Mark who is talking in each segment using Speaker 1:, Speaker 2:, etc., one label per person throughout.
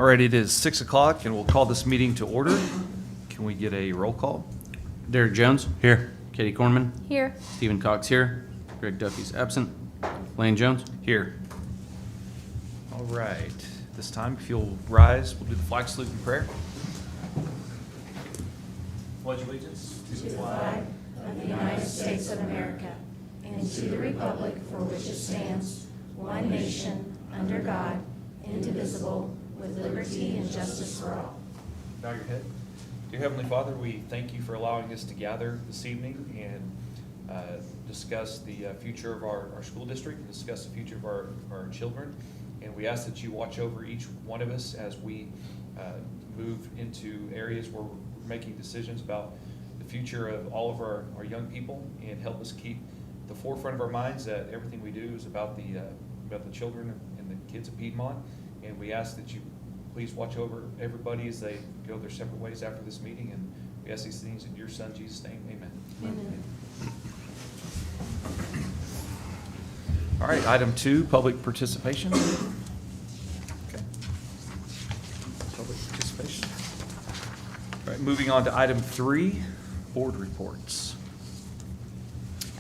Speaker 1: All right, it is 6 o'clock, and we'll call this meeting to order. Can we get a roll call?
Speaker 2: Derek Jones.
Speaker 1: Here.
Speaker 2: Katie Corman.
Speaker 3: Here.
Speaker 2: Stephen Cox here. Greg Duffy's absent. Lane Jones.
Speaker 1: Here. All right, this time, if you'll rise, we'll do the flag salute and prayer. Pledge allegiance
Speaker 4: to the flag of the United States of America and to the republic for which it stands, one nation, under God, indivisible, with liberty and justice for all.
Speaker 1: Bow your head. Dear Heavenly Father, we thank you for allowing us to gather this evening and discuss the future of our school district, and discuss the future of our children. And we ask that you watch over each one of us as we move into areas where we're making decisions about the future of all of our young people, and help us keep the forefront of our minds that everything we do is about the children and the kids of Piedmont. And we ask that you please watch over everybody as they go their separate ways after this meeting. And we ask these things in your Son, Jesus' name. Amen.
Speaker 4: Amen.
Speaker 1: All right, item 2, public participation. Okay. Public participation. All right, moving on to item 3, board reports.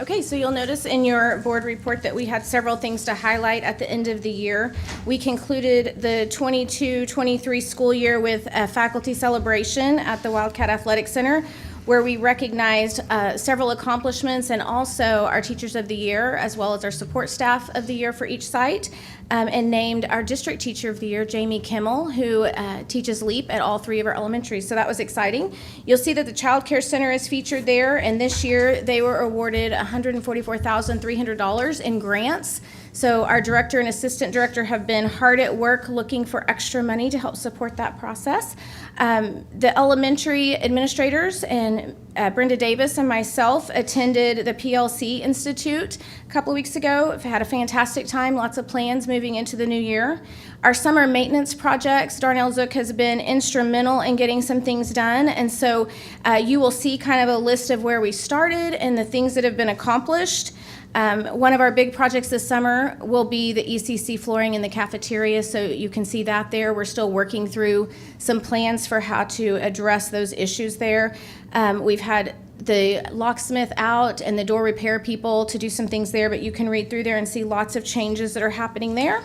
Speaker 3: Okay, so you'll notice in your board report that we had several things to highlight at the end of the year. We concluded the 22-23 school year with a faculty celebration at the Wildcat Athletic Center, where we recognized several accomplishments, and also our Teachers of the Year, as well as our support staff of the year for each site, and named our District Teacher of the Year, Jamie Kimmel, who teaches LEAP at all 3 of our elementaries. So that was exciting. You'll see that the Child Care Center is featured there, and this year they were awarded $144,300 in grants. So our director and assistant director have been hard at work looking for extra money to help support that process. The elementary administrators and Brenda Davis and myself attended the PLC Institute a couple of weeks ago. We've had a fantastic time, lots of plans moving into the new year. Our summer maintenance projects, Darnell Zook has been instrumental in getting some things done, and so you will see kind of a list of where we started and the things that have been accomplished. One of our big projects this summer will be the ECC flooring in the cafeteria, so you can see that there. We're still working through some plans for how to address those issues there. We've had the locksmith out and the door repair people to do some things there, but you can read through there and see lots of changes that are happening there.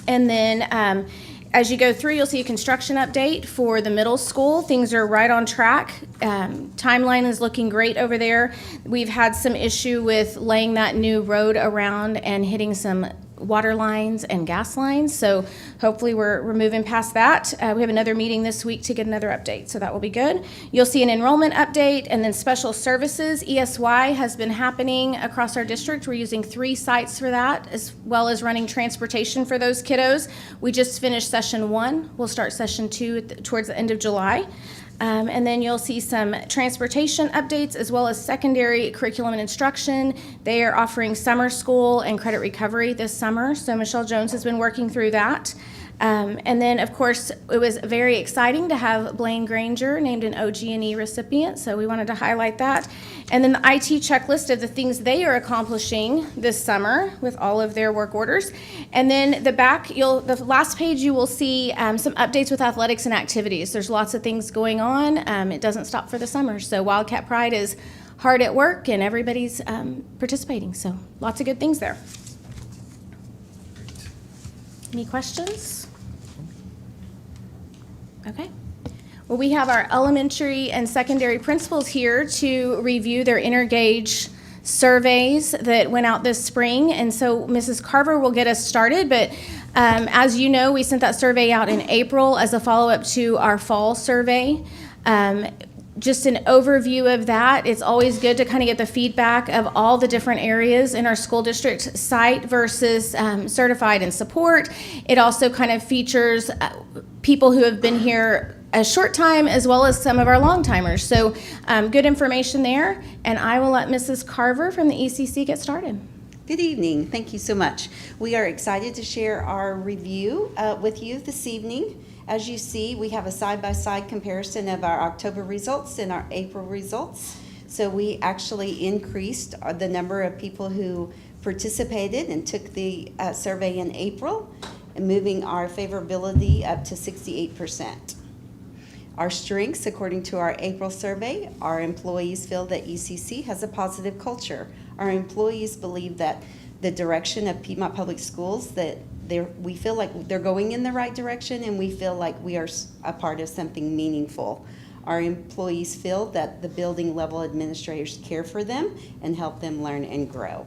Speaker 3: And then as you go through, you'll see a construction update for the middle school. Things are right on track. Timeline is looking great over there. We've had some issue with laying that new road around and hitting some water lines and gas lines. So hopefully we're moving past that. We have another meeting this week to get another update, so that will be good. You'll see an enrollment update, and then special services. ESY has been happening across our district. We're using 3 sites for that, as well as running transportation for those kiddos. We just finished session 1. We'll start session 2 towards the end of July. And then you'll see some transportation updates, as well as secondary curriculum and instruction. They are offering summer school and credit recovery this summer, so Michelle Jones has been working through that. And then, of course, it was very exciting to have Blaine Granger named an OG&E recipient, so we wanted to highlight that. And then the IT checklist of the things they are accomplishing this summer with all of their work orders. And then the last page, you will see some updates with athletics and activities. There's lots of things going on. It doesn't stop for the summer, so Wildcat Pride is hard at work, and everybody's participating, so lots of good things there. Any questions? Okay. Well, we have our elementary and secondary principals here to review their intergauge surveys that went out this spring. And so Mrs. Carver will get us started. But as you know, we sent that survey out in April as a follow-up to our fall survey. Just an overview of that. It's always good to kind of get the feedback of all the different areas in our school district site versus certified and support. It also kind of features people who have been here a short time, as well as some of our long timers. So good information there. And I will let Mrs. Carver from the ECC get started.
Speaker 5: Good evening. Thank you so much. We are excited to share our review with you this evening. As you see, we have a side-by-side comparison of our October results and our April results. So we actually increased the number of people who participated and took the survey in April. and moving our favorability up to 68%. Our strengths, according to our April survey, our employees feel that ECC has a positive culture. Our employees believe that the direction of Piedmont Public Schools, that we feel like they're going in the right direction, and we feel like we are a part of something meaningful. Our employees feel that the building level administrators care for them and help them learn and grow.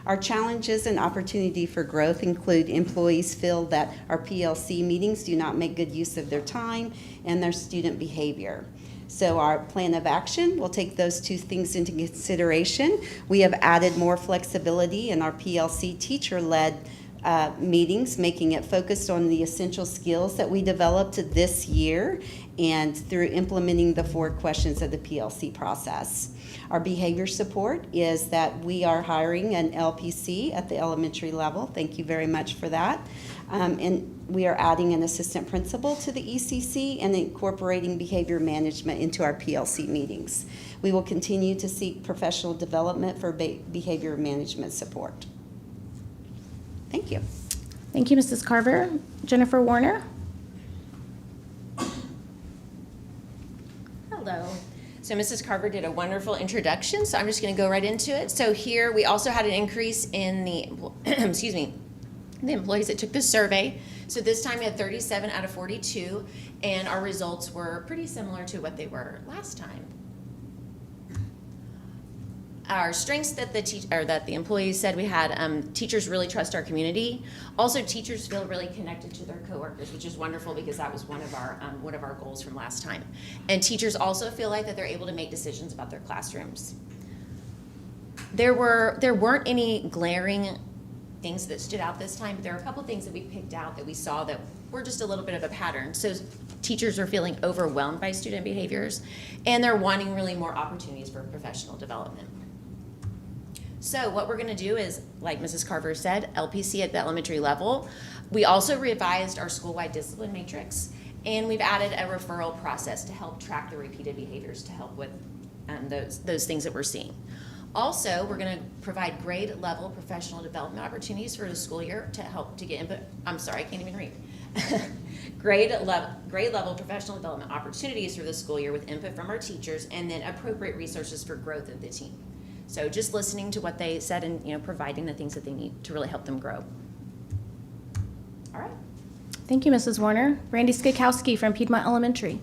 Speaker 5: Our challenges and opportunity for growth include employees feel that our PLC meetings do not make good use of their time and their student behavior. So our plan of action will take those two things into consideration. We have added more flexibility in our PLC teacher-led meetings, making it focused on the essential skills that we developed this year and through implementing the 4 questions of the PLC process. Our behavior support is that we are hiring an LPC at the elementary level. Thank you very much for that. And we are adding an assistant principal to the ECC and incorporating behavior management into our PLC meetings. We will continue to seek professional development for behavior management support. Thank you.
Speaker 3: Thank you, Mrs. Carver. Jennifer Warner?
Speaker 4: Hello. So Mrs. Carver did a wonderful introduction, so I'm just going to go right into it. So here we also had an increase in the, excuse me, the employees that took the survey. So this time we had 37 out of 42, and our results were pretty similar to what they were last time. Our strengths that the employees said we had, teachers really trust our community. Also, teachers feel really connected to their coworkers, which is wonderful because that was one of our goals from last time. And teachers also feel like that they're able to make decisions about their classrooms. There weren't any glaring things that stood out this time, but there are a couple things that we picked out that we saw that were just a little bit of a pattern. So teachers are feeling overwhelmed by student behaviors, and they're wanting really more opportunities for professional development. So what we're going to do is, like Mrs. Carver said, LPC at the elementary level. We also revised our school-wide discipline matrix, and we've added a referral process to help track the repeated behaviors to help with those things that we're seeing. Also, we're going to provide grade level professional development opportunities for the school year to help to get input. I'm sorry, I can't even read. grade level professional development opportunities for the school year with input from our teachers, and then appropriate resources for growth of the team. So just listening to what they said and providing the things that they need to really help them grow. All right.
Speaker 3: Thank you, Mrs. Warner. Randy Skakowski from Piedmont Elementary.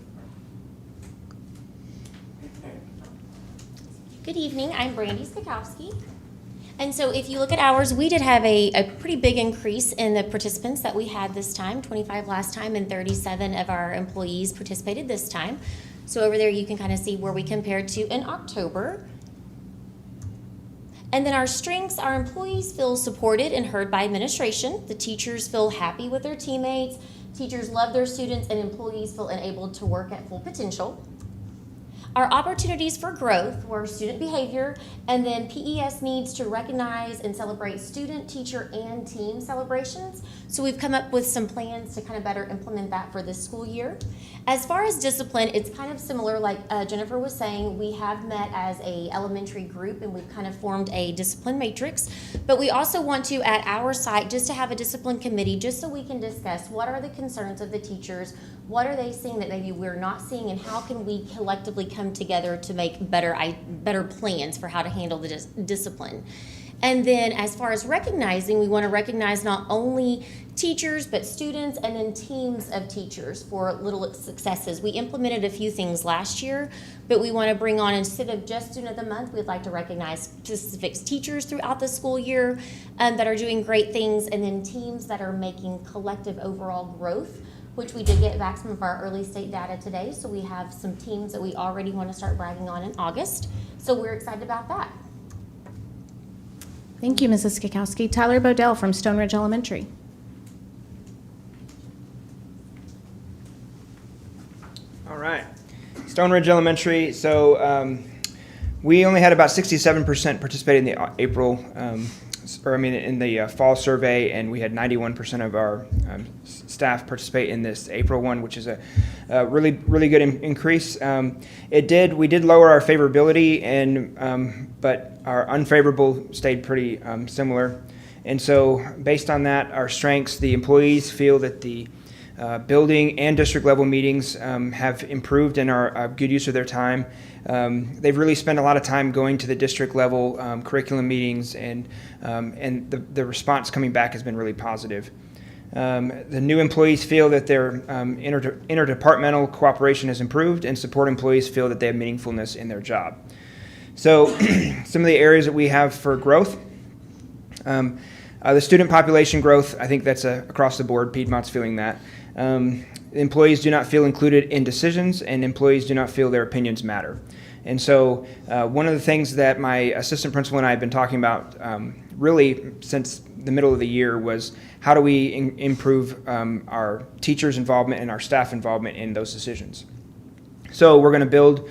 Speaker 6: Good evening, I'm Brandy Skakowski. And so if you look at ours, we did have a pretty big increase in the participants that we had this time, 25 last time, and 37 of our employees participated this time. So over there you can kind of see where we compared to in October. And then our strengths, our employees feel supported and heard by administration. The teachers feel happy with their teammates. Teachers love their students, and employees feel enabled to work at full potential. Our opportunities for growth were student behavior, and then PES needs to recognize and celebrate student, teacher, and team celebrations. So we've come up with some plans to kind of better implement that for this school year. As far as discipline, it's kind of similar, like Jennifer was saying. We have met as a elementary group, and we've kind of formed a discipline matrix. But we also want to, at our site, just to have a discipline committee, just so we can discuss what are the concerns of the teachers, what are they seeing that maybe we're not seeing, and how can we collectively come together to make better plans for how to handle the discipline. And then as far as recognizing, we want to recognize not only teachers, but students, and then teams of teachers for little successes. We implemented a few things last year, but we want to bring on, instead of just student of the month, we'd like to recognize specific teachers throughout the school year that are doing great things, and then teams that are making collective overall growth, which we did get back some of our early state data today. So we have some teams that we already want to start bragging on in August. So we're excited about that.
Speaker 3: Thank you, Mrs. Skakowski. Tyler Bodell from Stone Ridge Elementary.
Speaker 7: All right. Stone Ridge Elementary. So we only had about 67% participate in the April, in the fall survey, and we had 91% of our staff participate in this April one, which is a really good increase. We did lower our favorability, but our unfavorable stayed pretty similar. And so based on that, our strengths, the employees feel that the building and district level meetings have improved and are a good use of their time. They've really spent a lot of time going to the district level curriculum meetings, and the response coming back has been really positive. The new employees feel that their interdepartmental cooperation has improved, and support employees feel that they have meaningfulness in their job. So some of the areas that we have for growth, the student population growth, I think that's across the board. Piedmont's feeling that. Employees do not feel included in decisions, and employees do not feel their opinions matter. And so one of the things that my assistant principal and I have been talking about really since the middle of the year was how do we improve our teachers' involvement and our staff involvement in those decisions. So we're going to build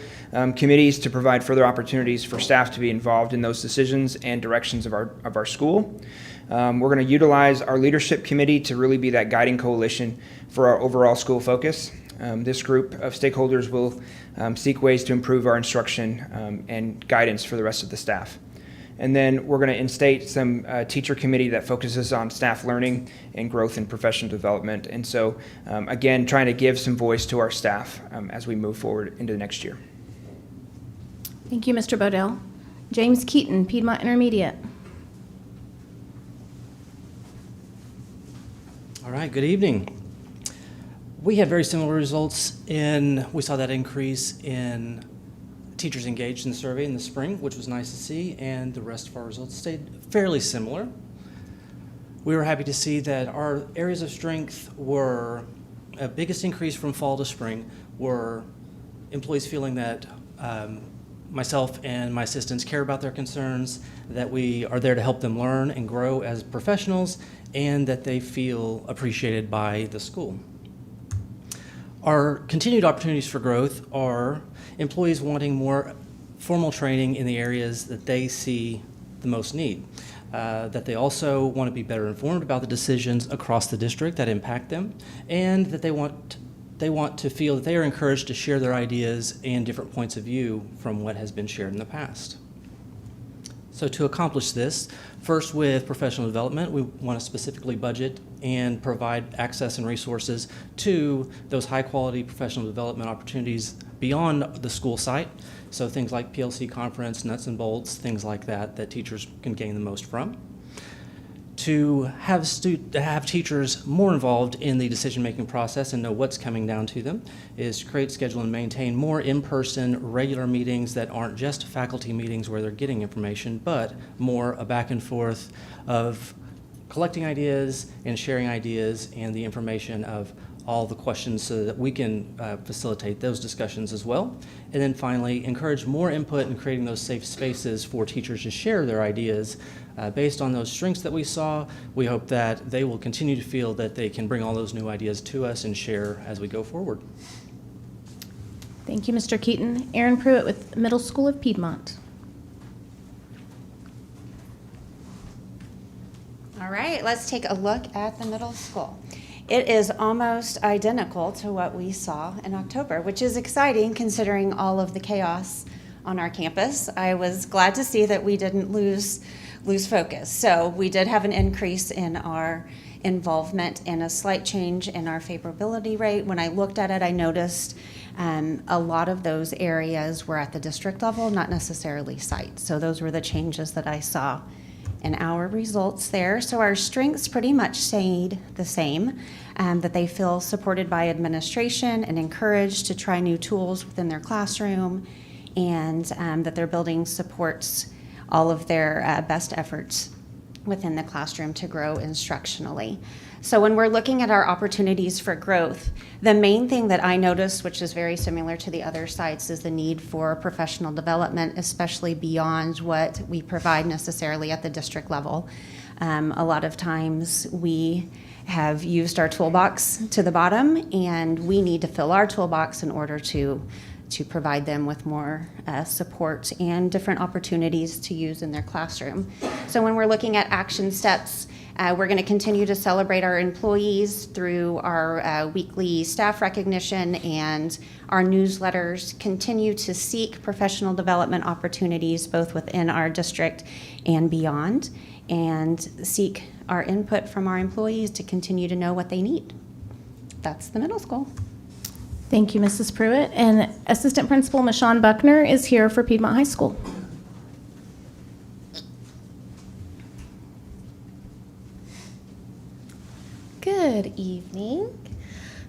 Speaker 7: committees to provide further opportunities for staff to be involved in those decisions and directions of our school. We're going to utilize our leadership committee to really be that guiding coalition for our overall school focus. This group of stakeholders will seek ways to improve our instruction and guidance for the rest of the staff. And then we're going to instate some teacher committee that focuses on staff learning and growth and professional development. And so, again, trying to give some voice to our staff as we move forward into the next year.
Speaker 3: Thank you, Mr. Bodell. James Keaton, Piedmont Intermediate.
Speaker 8: All right, good evening. We had very similar results we saw that increase in teachers engaged in the survey in the spring, which was nice to see, and the rest of our results stayed fairly similar. We were happy to see that our areas of strength were, biggest increase from fall to spring were employees feeling that myself and my assistants care about their concerns, that we are there to help them learn and grow as professionals, and that they feel appreciated by the school. Our continued opportunities for growth are employees wanting more formal training in the areas that they see the most need, that they also want to be better informed about the decisions across the district that impact them, and that they want to feel that they are encouraged to share their ideas and different points of view from what has been shared in the past. So to accomplish this, first with professional development, we want to specifically budget and provide access and resources to those high-quality professional development opportunities beyond the school site. So things like PLC conference, nuts and bolts, things like that teachers can gain the most from. To have teachers more involved in the decision-making process and know what's coming down to them is to create, schedule, and maintain more in-person regular meetings that aren't just faculty meetings where they're getting information, but more a back and forth of collecting ideas and sharing ideas and the information of all the questions so that we can facilitate those discussions as well. And then finally, encourage more input in creating those safe spaces for teachers to share their ideas. Based on those strengths that we saw, we hope that they will continue to feel that they can bring all those new ideas to us and share as we go forward.
Speaker 3: Thank you, Mr. Keaton. Aaron Pruitt with Middle School of Piedmont.
Speaker 5: All right, let's take a look at the middle school. It is almost identical to what we saw in October, which is exciting considering all of the chaos on our campus. I was glad to see that we didn't lose focus. So we did have an increase in our involvement and a slight change in our favorability rate. When I looked at it, I noticed a lot of those areas were at the district level, not necessarily site. So those were the changes that I saw in our results there. So our strengths pretty much stayed the same, that they feel supported by administration and encouraged to try new tools within their classroom, and that their building supports all of their best efforts within the classroom to grow instructionally. So when we're looking at our opportunities for growth, the main thing that I noticed, which is very similar to the other sites, is the need for professional development, especially beyond what we provide necessarily at the district level. A lot of times we have used our toolbox to the bottom, and we need to fill our toolbox in order to provide them with more support and different opportunities to use in their classroom. So when we're looking at action steps, we're going to continue to celebrate our employees through our weekly staff recognition and our newsletters, continue to seek professional development opportunities both within our district and beyond, and seek our input from our employees to continue to know what they need. That's the middle school.
Speaker 3: Thank you, Mrs. Pruitt. And Assistant Principal Michonne Buckner is here for Piedmont High School.
Speaker 9: Good evening.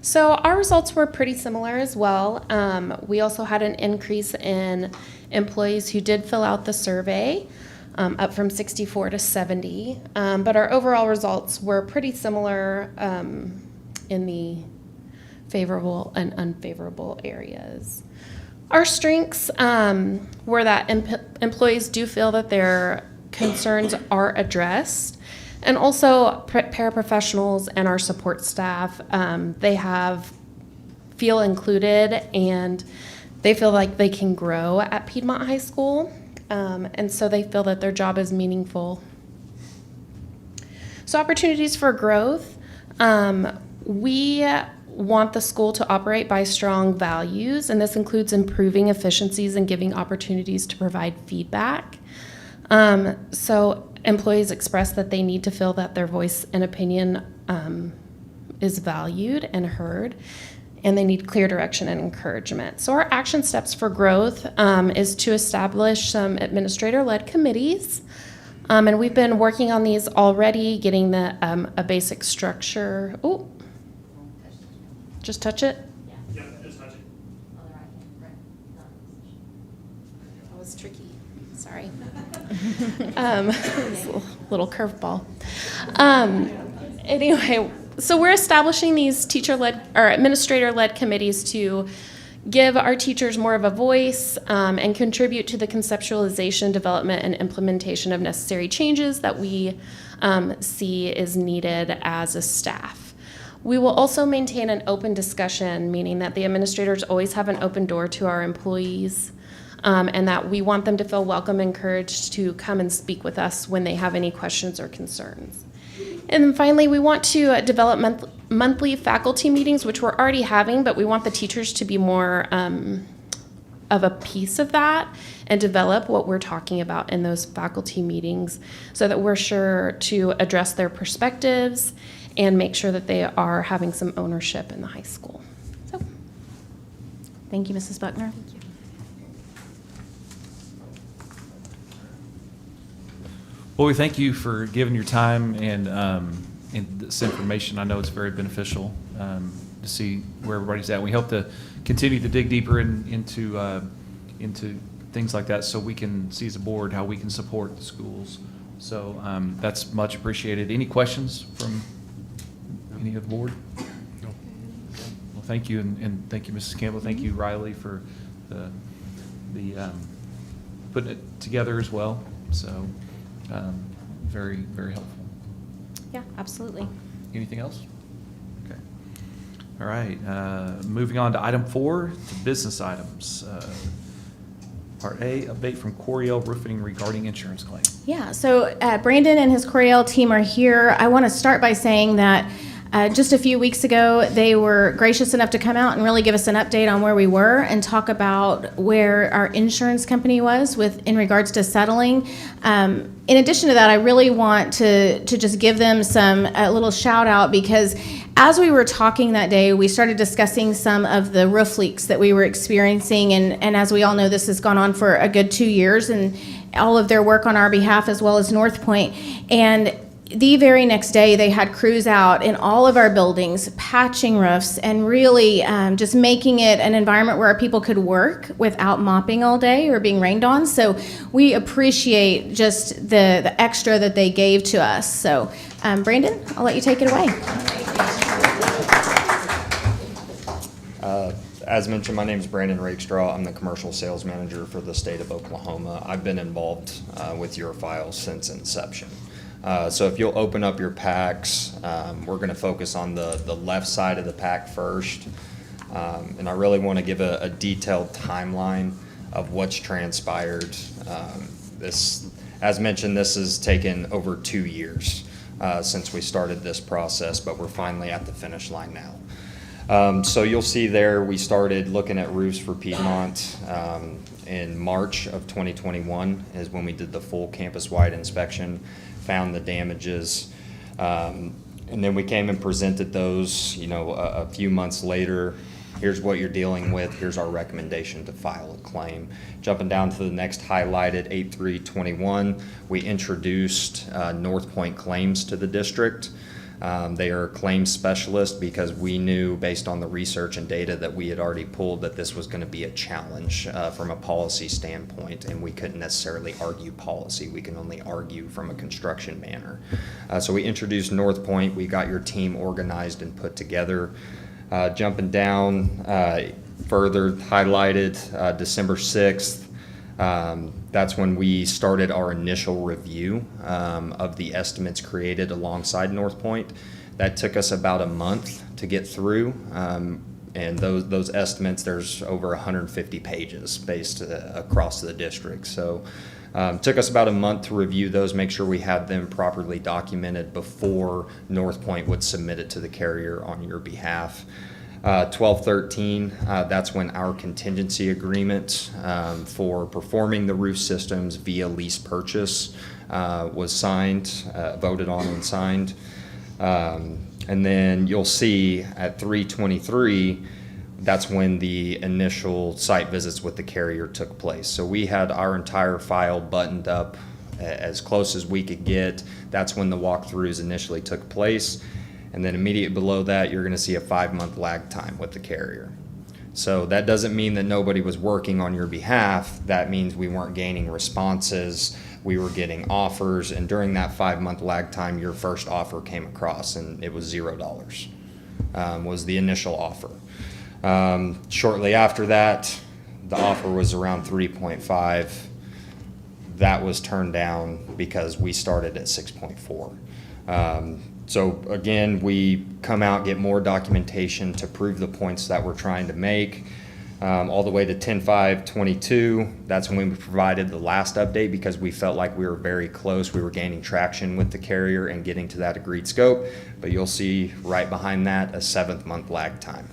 Speaker 9: So our results were pretty similar as well. We also had an increase in employees who did fill out the survey, up from 64 to 70. But our overall results were pretty similar in the favorable and unfavorable areas. Our strengths were that employees do feel that their concerns are addressed. And also paraprofessionals and our support staff, feel included and they feel like they can grow at Piedmont High School. And so they feel that their job is meaningful. So opportunities for growth. We want the school to operate by strong values, and this includes improving efficiencies and giving opportunities to provide feedback. So employees express that they need to feel that their voice and opinion is valued and heard, and they need clear direction and encouragement. So our action steps for growth is to establish some administrator-led committees, and we've been working on these already, getting a basic structure. Oh, just touch it?
Speaker 10: Yeah, just touch it.
Speaker 9: That was tricky. Sorry. It's a little curveball. Anyway, so we're establishing these teacher-led or administrator-led committees to give our teachers more of a voice and contribute to the conceptualization, development, and implementation of necessary changes that we see is needed as a staff. We will also maintain an open discussion, meaning that the administrators always have an open door to our employees, and that we want them to feel welcome and encouraged to come and speak with us when they have any questions or concerns. And then finally, we want to develop monthly faculty meetings, which we're already having, but we want the teachers to be more of a piece of that and develop what we're talking about in those faculty meetings so that we're sure to address their perspectives and make sure that they are having some ownership in the high school. So,
Speaker 3: Thank you, Mrs. Buckner.
Speaker 1: Well, we thank you for giving your time and this information. I know it's very beneficial to see where everybody's at. We hope to continue to dig deeper into things like that so we can see as a board how we can support the schools. So that's much appreciated. Any questions from any of the board? No. Well, thank you, and thank you, Mrs. Campbell. Thank you, Riley, for the putting it together as well. So very, very helpful.
Speaker 3: Yeah, absolutely.
Speaker 1: Anything else? Okay. All right. Moving on to item 4, the business items. Part A, update from Coriel Roofing regarding insurance claim.
Speaker 3: Yeah, so Brandon and his Coriel team are here. I want to start by saying that just a few weeks ago, they were gracious enough to come out and really give us an update on where we were and talk about where our insurance company was in regards to settling. In addition to that, I really want to just give them a little shout out because as we were talking that day, we started discussing some of the roof leaks that we were experiencing, and as we all know, this has gone on for a good 2 years, and all of their work on our behalf as well as North Point. And the very next day, they had crews out in all of our buildings, patching roofs, and really just making it an environment where our people could work without mopping all day or being rained on. So we appreciate just the extra that they gave to us. So Brandon, I'll let you take it away.
Speaker 11: As mentioned, my name is Brandon Rakestraw. I'm the commercial sales manager for the state of Oklahoma. I've been involved with your files since inception. So if you'll open up your packs, we're going to focus on the left side of the pack first. And I really want to give a detailed timeline of what's transpired. As mentioned, this has taken over 2 years since we started this process, but we're finally at the finish line now. So you'll see there we started looking at roofs for Piedmont in March of 2021 is when we did the full campus-wide inspection. found the damages. And then we came and presented those, a few months later. Here's what you're dealing with. Here's our recommendation to file a claim. Jumping down to the next highlighted 8/3/21, we introduced North Point Claims to the district. They are a claims specialist because we knew based on the research and data that we had already pulled that this was going to be a challenge from a policy standpoint, and we couldn't necessarily argue policy. We can only argue from a construction manner. So we introduced North Point. We got your team organized and put together. Jumping down further, highlighted December 6th. That's when we started our initial review of the estimates created alongside North Point. That took us about a month to get through. And those estimates, there's over 150 pages based across the district. So took us about a month to review those, make sure we had them properly documented before North Point would submit it to the carrier on your behalf. 12/13, that's when our contingency agreement for performing the roof systems via lease purchase was signed, voted on and signed. And then you'll see at 3/23, that's when the initial site visits with the carrier took place. So we had our entire file buttoned up as close as we could get. That's when the walkthroughs initially took place. And then immediately below that, you're going to see a 5-month lag time with the carrier. So that doesn't mean that nobody was working on your behalf. That means we weren't gaining responses. We were getting offers. And during that 5-month lag time, your first offer came across, and it was $0 was the initial offer. Shortly after that, the offer was around 3.5. That was turned down because we started at 6.4. So again, we come out, get more documentation to prove the points that we're trying to make. All the way to 10/5/22, that's when we provided the last update because we felt like we were very close. We were gaining traction with the carrier and getting to that agreed scope. But you'll see right behind that a 7th-month lag time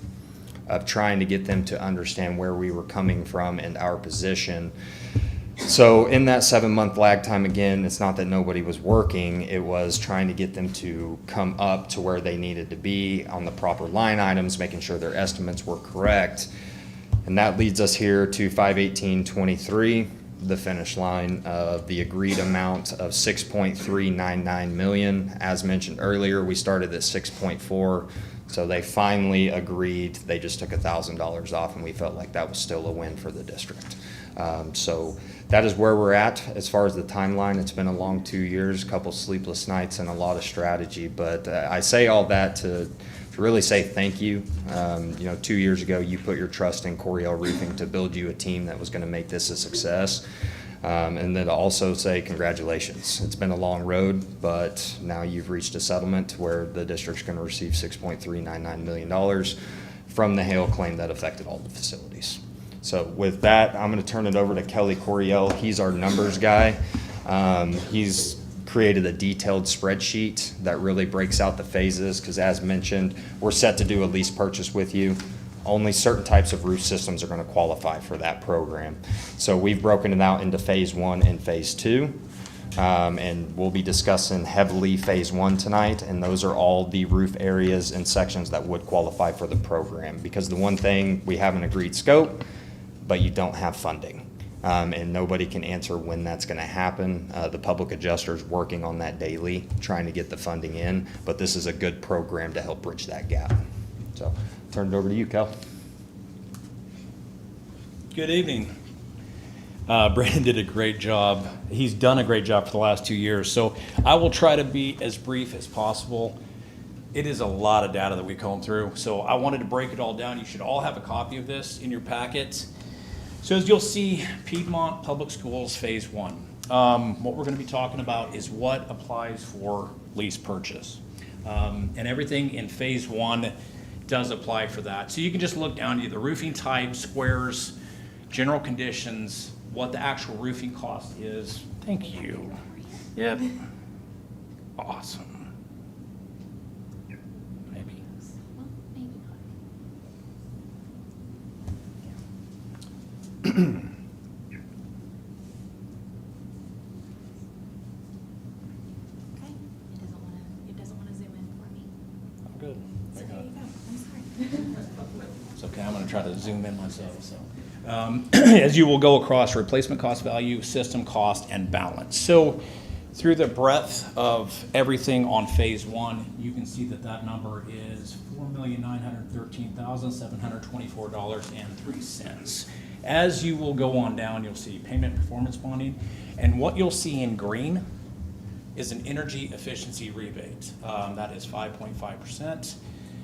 Speaker 11: of trying to get them to understand where we were coming from and our position. So in that 7-month lag time, again, it's not that nobody was working, it was trying to get them to come up to where they needed to be on the proper line items, making sure their estimates were correct. And that leads us here to 5/18/23, the finish line of the agreed amount of $6.399 million. As mentioned earlier, we started at 6.4, so they finally agreed. They just took $1,000 off, and we felt like that was still a win for the district. So that is where we're at as far as the timeline. It's been a long 2 years, a couple sleepless nights, and a lot of strategy. But I say all that to really say thank you. 2 years ago, you put your trust in Coryell Roofing to build you a team that was going to make this a success. And then to also say congratulations. It's been a long road, but now you've reached a settlement where the district's going to receive $6.399 million from the hail claim that affected all the facilities. So with that, I'm going to turn it over to Kelly Coryell. He's our numbers guy. He's created a detailed spreadsheet that really breaks out the phases because, as mentioned, we're set to do a lease purchase with you. Only certain types of roof systems are going to qualify for that program. So we've broken it out into phase 1 and phase 2. And we'll be discussing heavily phase 1 tonight, and those are all the roof areas and sections that would qualify for the program. Because the one thing, we have an agreed scope, but you don't have funding. And nobody can answer when that's going to happen. The public adjuster's working on that daily, trying to get the funding in, but this is a good program to help bridge that gap. So turn it over to you, Kel.
Speaker 10: Good evening. Brandon did a great job. He's done a great job for the last 2 years, so I will try to be as brief as possible. It is a lot of data that we comb through, so I wanted to break it all down. You should all have a copy of this in your packet. So as you'll see, Piedmont Public Schools Phase 1. What we're going to be talking about is what applies for lease purchase. And everything in Phase 1 does apply for that. So you can just look down to the roofing type, squares, general conditions, what the actual roofing cost is. Thank you. Yep. Awesome. Maybe. It's okay, I'm gonna try to zoom in myself, so. As you will go across replacement cost value, system cost, and balance. So through the breadth of everything on phase one, you can see that that number is $4,913,724.03. As you will go on down, you'll see payment performance bonding, and what you'll see in green is an energy efficiency rebate. That is 5.5%,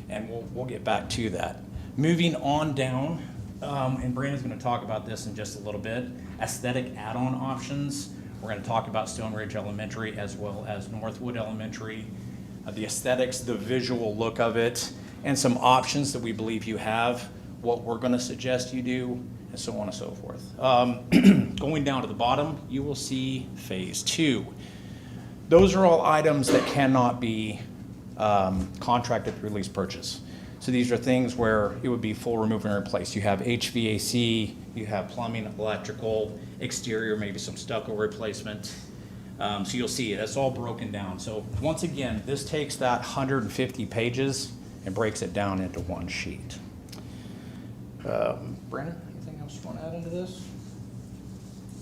Speaker 10: and we'll get back to that. Moving on down, and Brandon's going to talk about this in just a little bit, aesthetic add-on options. We're going to talk about Stone Ridge Elementary as well as Northwood Elementary, the aesthetics, the visual look of it, and some options that we believe you have, what we're going to suggest you do, and so on and so forth. Going down to the bottom, you will see phase two. Those are all items that cannot be contracted through lease purchase. So these are things where it would be full remove and replace. You have HVAC, you have plumbing, electrical, exterior, maybe some stucco replacement. So you'll see it, it's all broken down. So once again, this takes that 150 pages and breaks it down into one sheet. Brandon, anything else you want to add into this?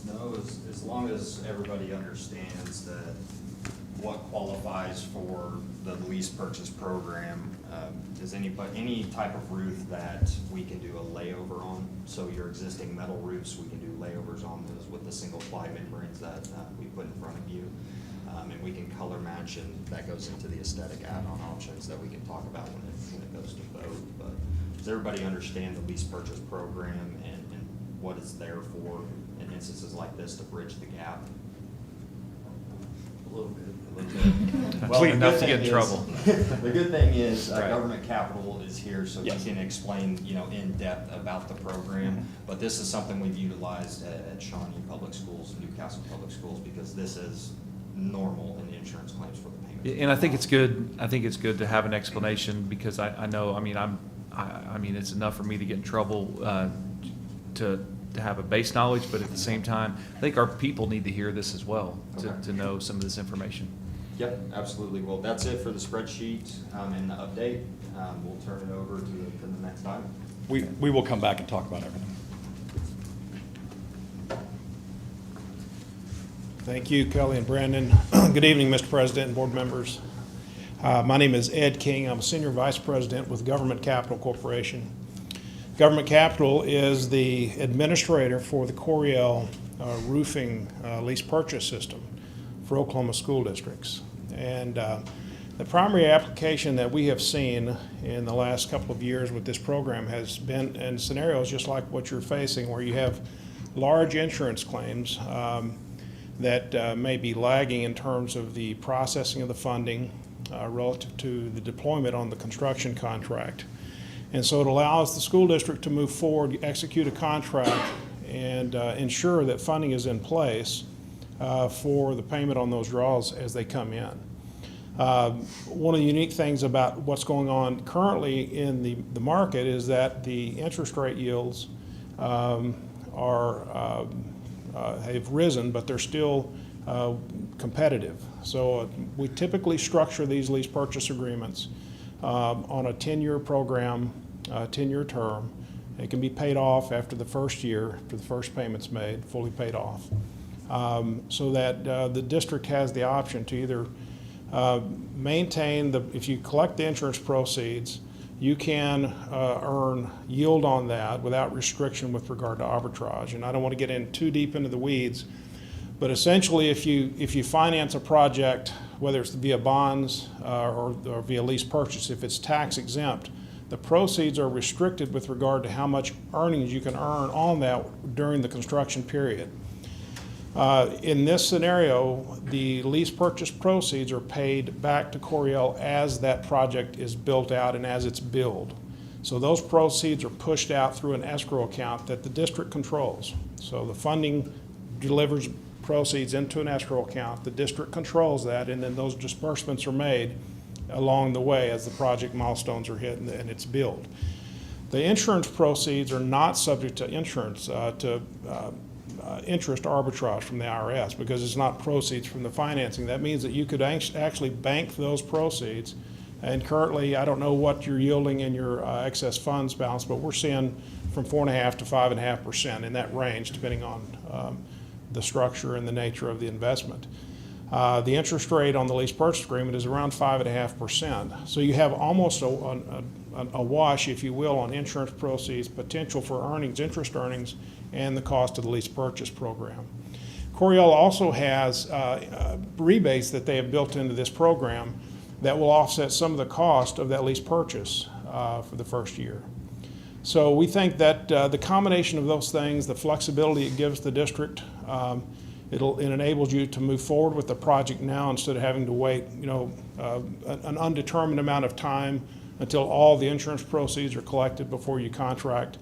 Speaker 11: No, as long as everybody understands that what qualifies for the lease purchase program, is any type of roof that we can do a layover on. So your existing metal roofs, we can do layovers on those with the single ply membranes that we put in front of you. And we can color match, and that goes into the aesthetic add-on options that we can talk about when it goes to vote. But does everybody understand the lease purchase program and what it's there for in instances like this to bridge the gap? A little bit. Well,
Speaker 1: Enough to get in trouble.
Speaker 11: The good thing is,
Speaker 1: Right.
Speaker 11: Government Capital is here, so
Speaker 10: Yes.
Speaker 11: he can explain, in depth about the program. But this is something we've utilized at Shawnee Public Schools, Newcastle Public Schools, because this is normal in the insurance claims for the payment.
Speaker 1: And I think it's good, to have an explanation, because I know, I mean, it's enough for me to get in trouble, to have a base knowledge, but at the same time, I think our people need to hear this as well, to know some of this information.
Speaker 11: Yep, absolutely. Well, that's it for the spreadsheet, and the update. We'll turn it over to the next item.
Speaker 10: We will come back and talk about everything.
Speaker 12: Thank you, Kelly and Brandon. Good evening, Mr. President and board members. My name is Ed King. I'm a Senior Vice President with Government Capital Corporation. Government Capital is the administrator for the Coriel roofing lease purchase system for Oklahoma school districts. And the primary application that we have seen in the last couple of years with this program has been in scenarios just like what you're facing, where you have large insurance claims that may be lagging in terms of the processing of the funding relative to the deployment on the construction contract. And so it allows the school district to move forward, execute a contract, and ensure that funding is in place for the payment on those draws as they come in. One of the unique things about what's going on currently in the market is that the interest rate yields have risen, but they're still competitive. So we typically structure these lease purchase agreements on a 10-year program, 10-year term. It can be paid off after the first year, after the first payment's made, fully paid off. So that the district has the option to either maintain if you collect the insurance proceeds, you can earn yield on that without restriction with regard to arbitrage. And I don't want to get in too deep into the weeds, but essentially if you finance a project, whether it's via bonds or via lease purchase, if it's tax exempt, the proceeds are restricted with regard to how much earnings you can earn on that during the construction period. In this scenario, the lease purchase proceeds are paid back to Coriel as that project is built out and as it's billed. So those proceeds are pushed out through an escrow account that the district controls. So the funding delivers proceeds into an escrow account, the district controls that, and then those disbursements are made along the way as the project milestones are hit and it's billed. The insurance proceeds are not subject to interest arbitrage from the IRS because it's not proceeds from the financing. That means that you could actually bank those proceeds And currently, I don't know what you're yielding in your excess funds balance, but we're seeing from 4.5% to 5.5% in that range, depending on the structure and the nature of the investment. The interest rate on the lease purchase agreement is around 5.5%. So you have almost a wash, if you will, on insurance proceeds, potential for earnings, interest earnings, and the cost of the lease purchase program. Coriell also has rebates that they have built into this program that will offset some of the cost of that lease purchase for the first year. So we think that the combination of those things, the flexibility it gives the district, it enables you to move forward with the project now instead of having to wait, an undetermined amount of time until all the insurance proceeds are collected before you contract.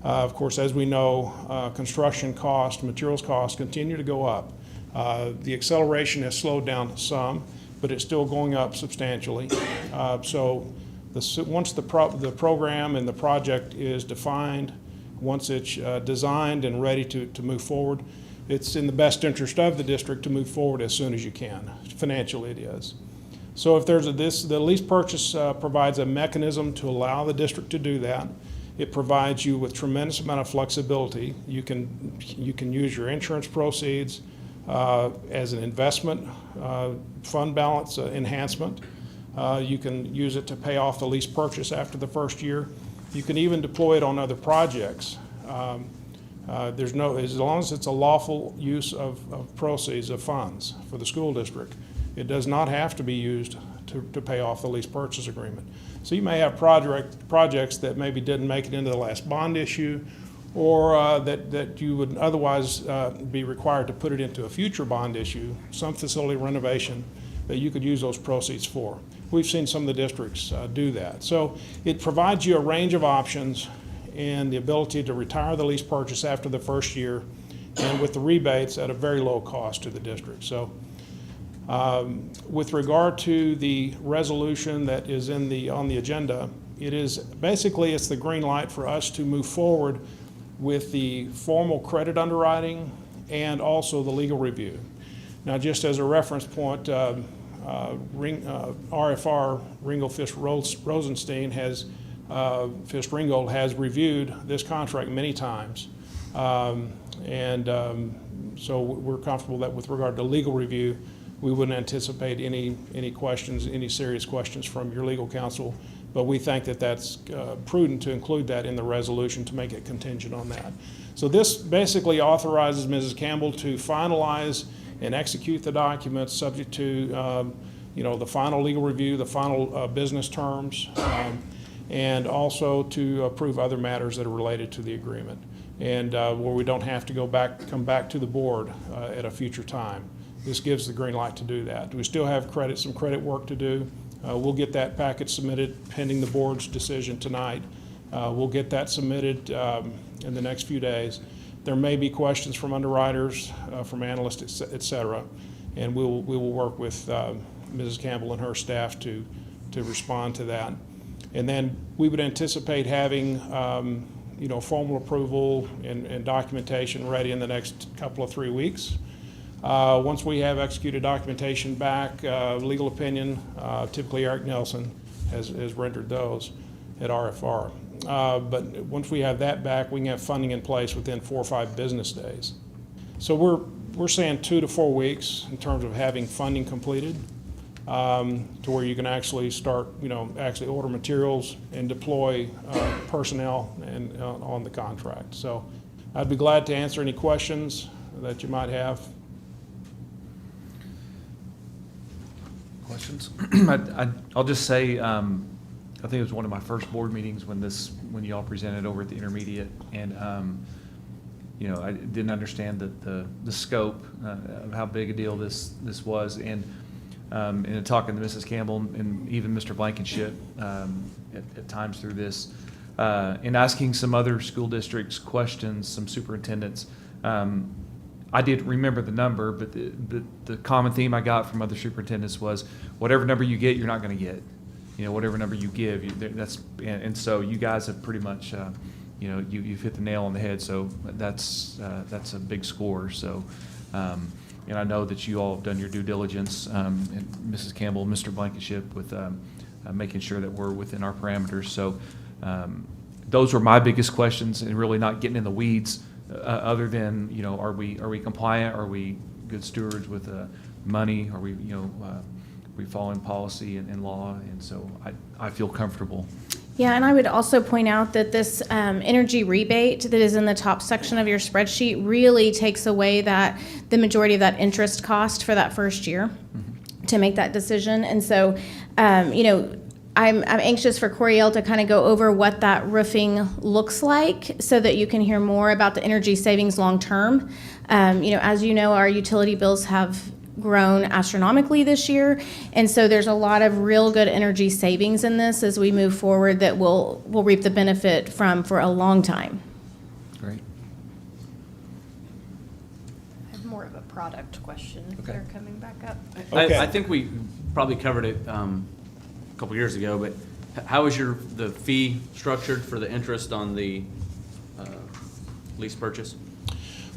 Speaker 12: Of course, as we know, construction costs, materials costs continue to go up. The acceleration has slowed down some, but it's still going up substantially. Once the program and the project is defined, once it's designed and ready to move forward, it's in the best interest of the district to move forward as soon as you can. Financially, it is. So if there's the lease purchase provides a mechanism to allow the district to do that. It provides you with tremendous amount of flexibility. You can use your insurance proceeds as an investment, fund balance enhancement. You can use it to pay off the lease purchase after the first year. You can even deploy it on other projects. As long as it's a lawful use of proceeds of funds for the school district, it does not have to be used to pay off the lease purchase agreement. So you may have projects that maybe didn't make it into the last bond issue, or that you would otherwise be required to put it into a future bond issue, some facility renovation that you could use those proceeds for. We've seen some of the districts do that. So it provides you a range of options and the ability to retire the lease purchase after the first year, and with the rebates at a very low cost to the district. So with regard to the resolution that is on the agenda, it's the green light for us to move forward with the formal credit underwriting and also the legal review. Now, just as a reference point, RFR Ringgold Fish Rosenstein has Fish Ringgold has reviewed this contract many times, so we're comfortable that with regard to legal review, we wouldn't anticipate any questions, any serious questions from your legal counsel, but we think that that's prudent to include that in the resolution to make it contingent on that. So this basically authorizes Mrs. Campbell to finalize and execute the documents subject to the final legal review, the final business terms, and also to approve other matters that are related to the agreement, and where we don't have to come back to the board at a future time. This gives the green light to do that. We still have some credit work to do. We'll get that packet submitted pending the board's decision tonight. We'll get that submitted in the next few days. There may be questions from underwriters, from analysts, et cetera, and we will work with Mrs. Campbell and her staff to respond to that. And then we would anticipate having formal approval and documentation ready in the next couple of 3 weeks. Once we have executed documentation back, legal opinion, typically Eric Nelson has rendered those at RFR. But once we have that back, we can have funding in place within 4 or 5 business days. So we're saying 2 to 4 weeks in terms of having funding completed, to where you can actually start, actually order materials and deploy personnel and on the contract. So I'd be glad to answer any questions that you might have.
Speaker 1: Questions? I'll just say, I think it was one of my first board meetings when you all presented over at the intermediate, and I didn't understand the scope of how big a deal this was, and in talking to Mrs. Campbell and even Mr. Blankenship at times through this, and asking some other school districts questions, some superintendents. I did remember the number, but the common theme I got from other superintendents was whatever number you get, you're not going to get. Whatever number you give, and so you guys have pretty much, you've hit the nail on the head. So that's a big score. So, and I know that you all have done your due diligence, and Mrs. Campbell, Mr. Blankenship, with making sure that we're within our parameters. So those were my biggest questions, and really not getting in the weeds, other than, are we compliant? Are we good stewards with money? Are we, we following policy and law? And so I feel comfortable.
Speaker 3: Yeah, and I would also point out that this energy rebate that is in the top section of your spreadsheet really takes away the majority of that interest cost for that first year to make that decision. And so, I'm anxious for Coriel to kind of go over what that roofing looks like so that you can hear more about the energy savings long term. As you know, our utility bills have grown astronomically this year, and so there's a lot of real good energy savings in this as we move forward that we'll reap the benefit from for a long time.
Speaker 1: Great.
Speaker 13: I have more of a product question if they're coming back up.
Speaker 12: Okay.
Speaker 2: I think we probably covered it a couple years ago, but how is the fee structured for the interest on the lease purchase?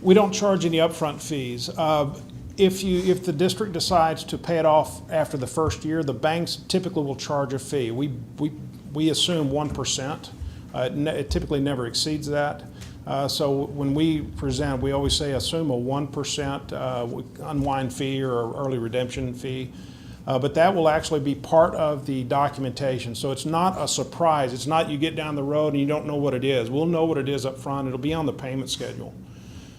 Speaker 12: We don't charge any upfront fees. If the district decides to pay it off after the first year, the banks typically will charge a fee. We assume 1%. It typically never exceeds that. So when we present, we always say assume a 1% unwind fee or early redemption fee. But that will actually be part of the documentation. So it's not a surprise. It's not you get down the road and you don't know what it is. We'll know what it is up front. It'll be on the payment schedule.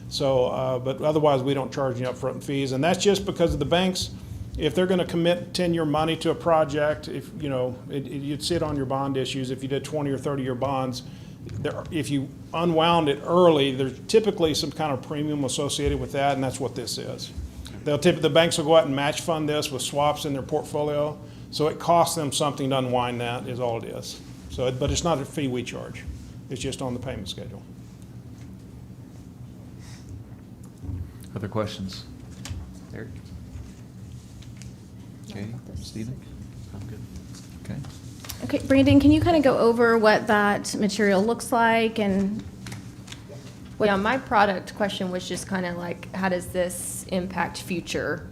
Speaker 12: So, but otherwise we don't charge any upfront fees. And that's just because of the banks, if they're going to commit 10-year money to a project, if, you'd see it on your bond issues. If you did 20 or 30-year bonds, if you unwound it early, there's typically some kind of premium associated with that, and that's what this is. The banks will go out and match fund this with swaps in their portfolio, so it costs them something to unwind that, is all it is. So, but it's not a fee we charge. It's just on the payment schedule.
Speaker 1: Other questions? Eric? Okay, Stephen?
Speaker 2: I'm good.
Speaker 1: Okay.
Speaker 3: Okay, Brandon, can you kind of go over what that material looks like and
Speaker 13: Yeah, my product question was just kind of like, how does this impact future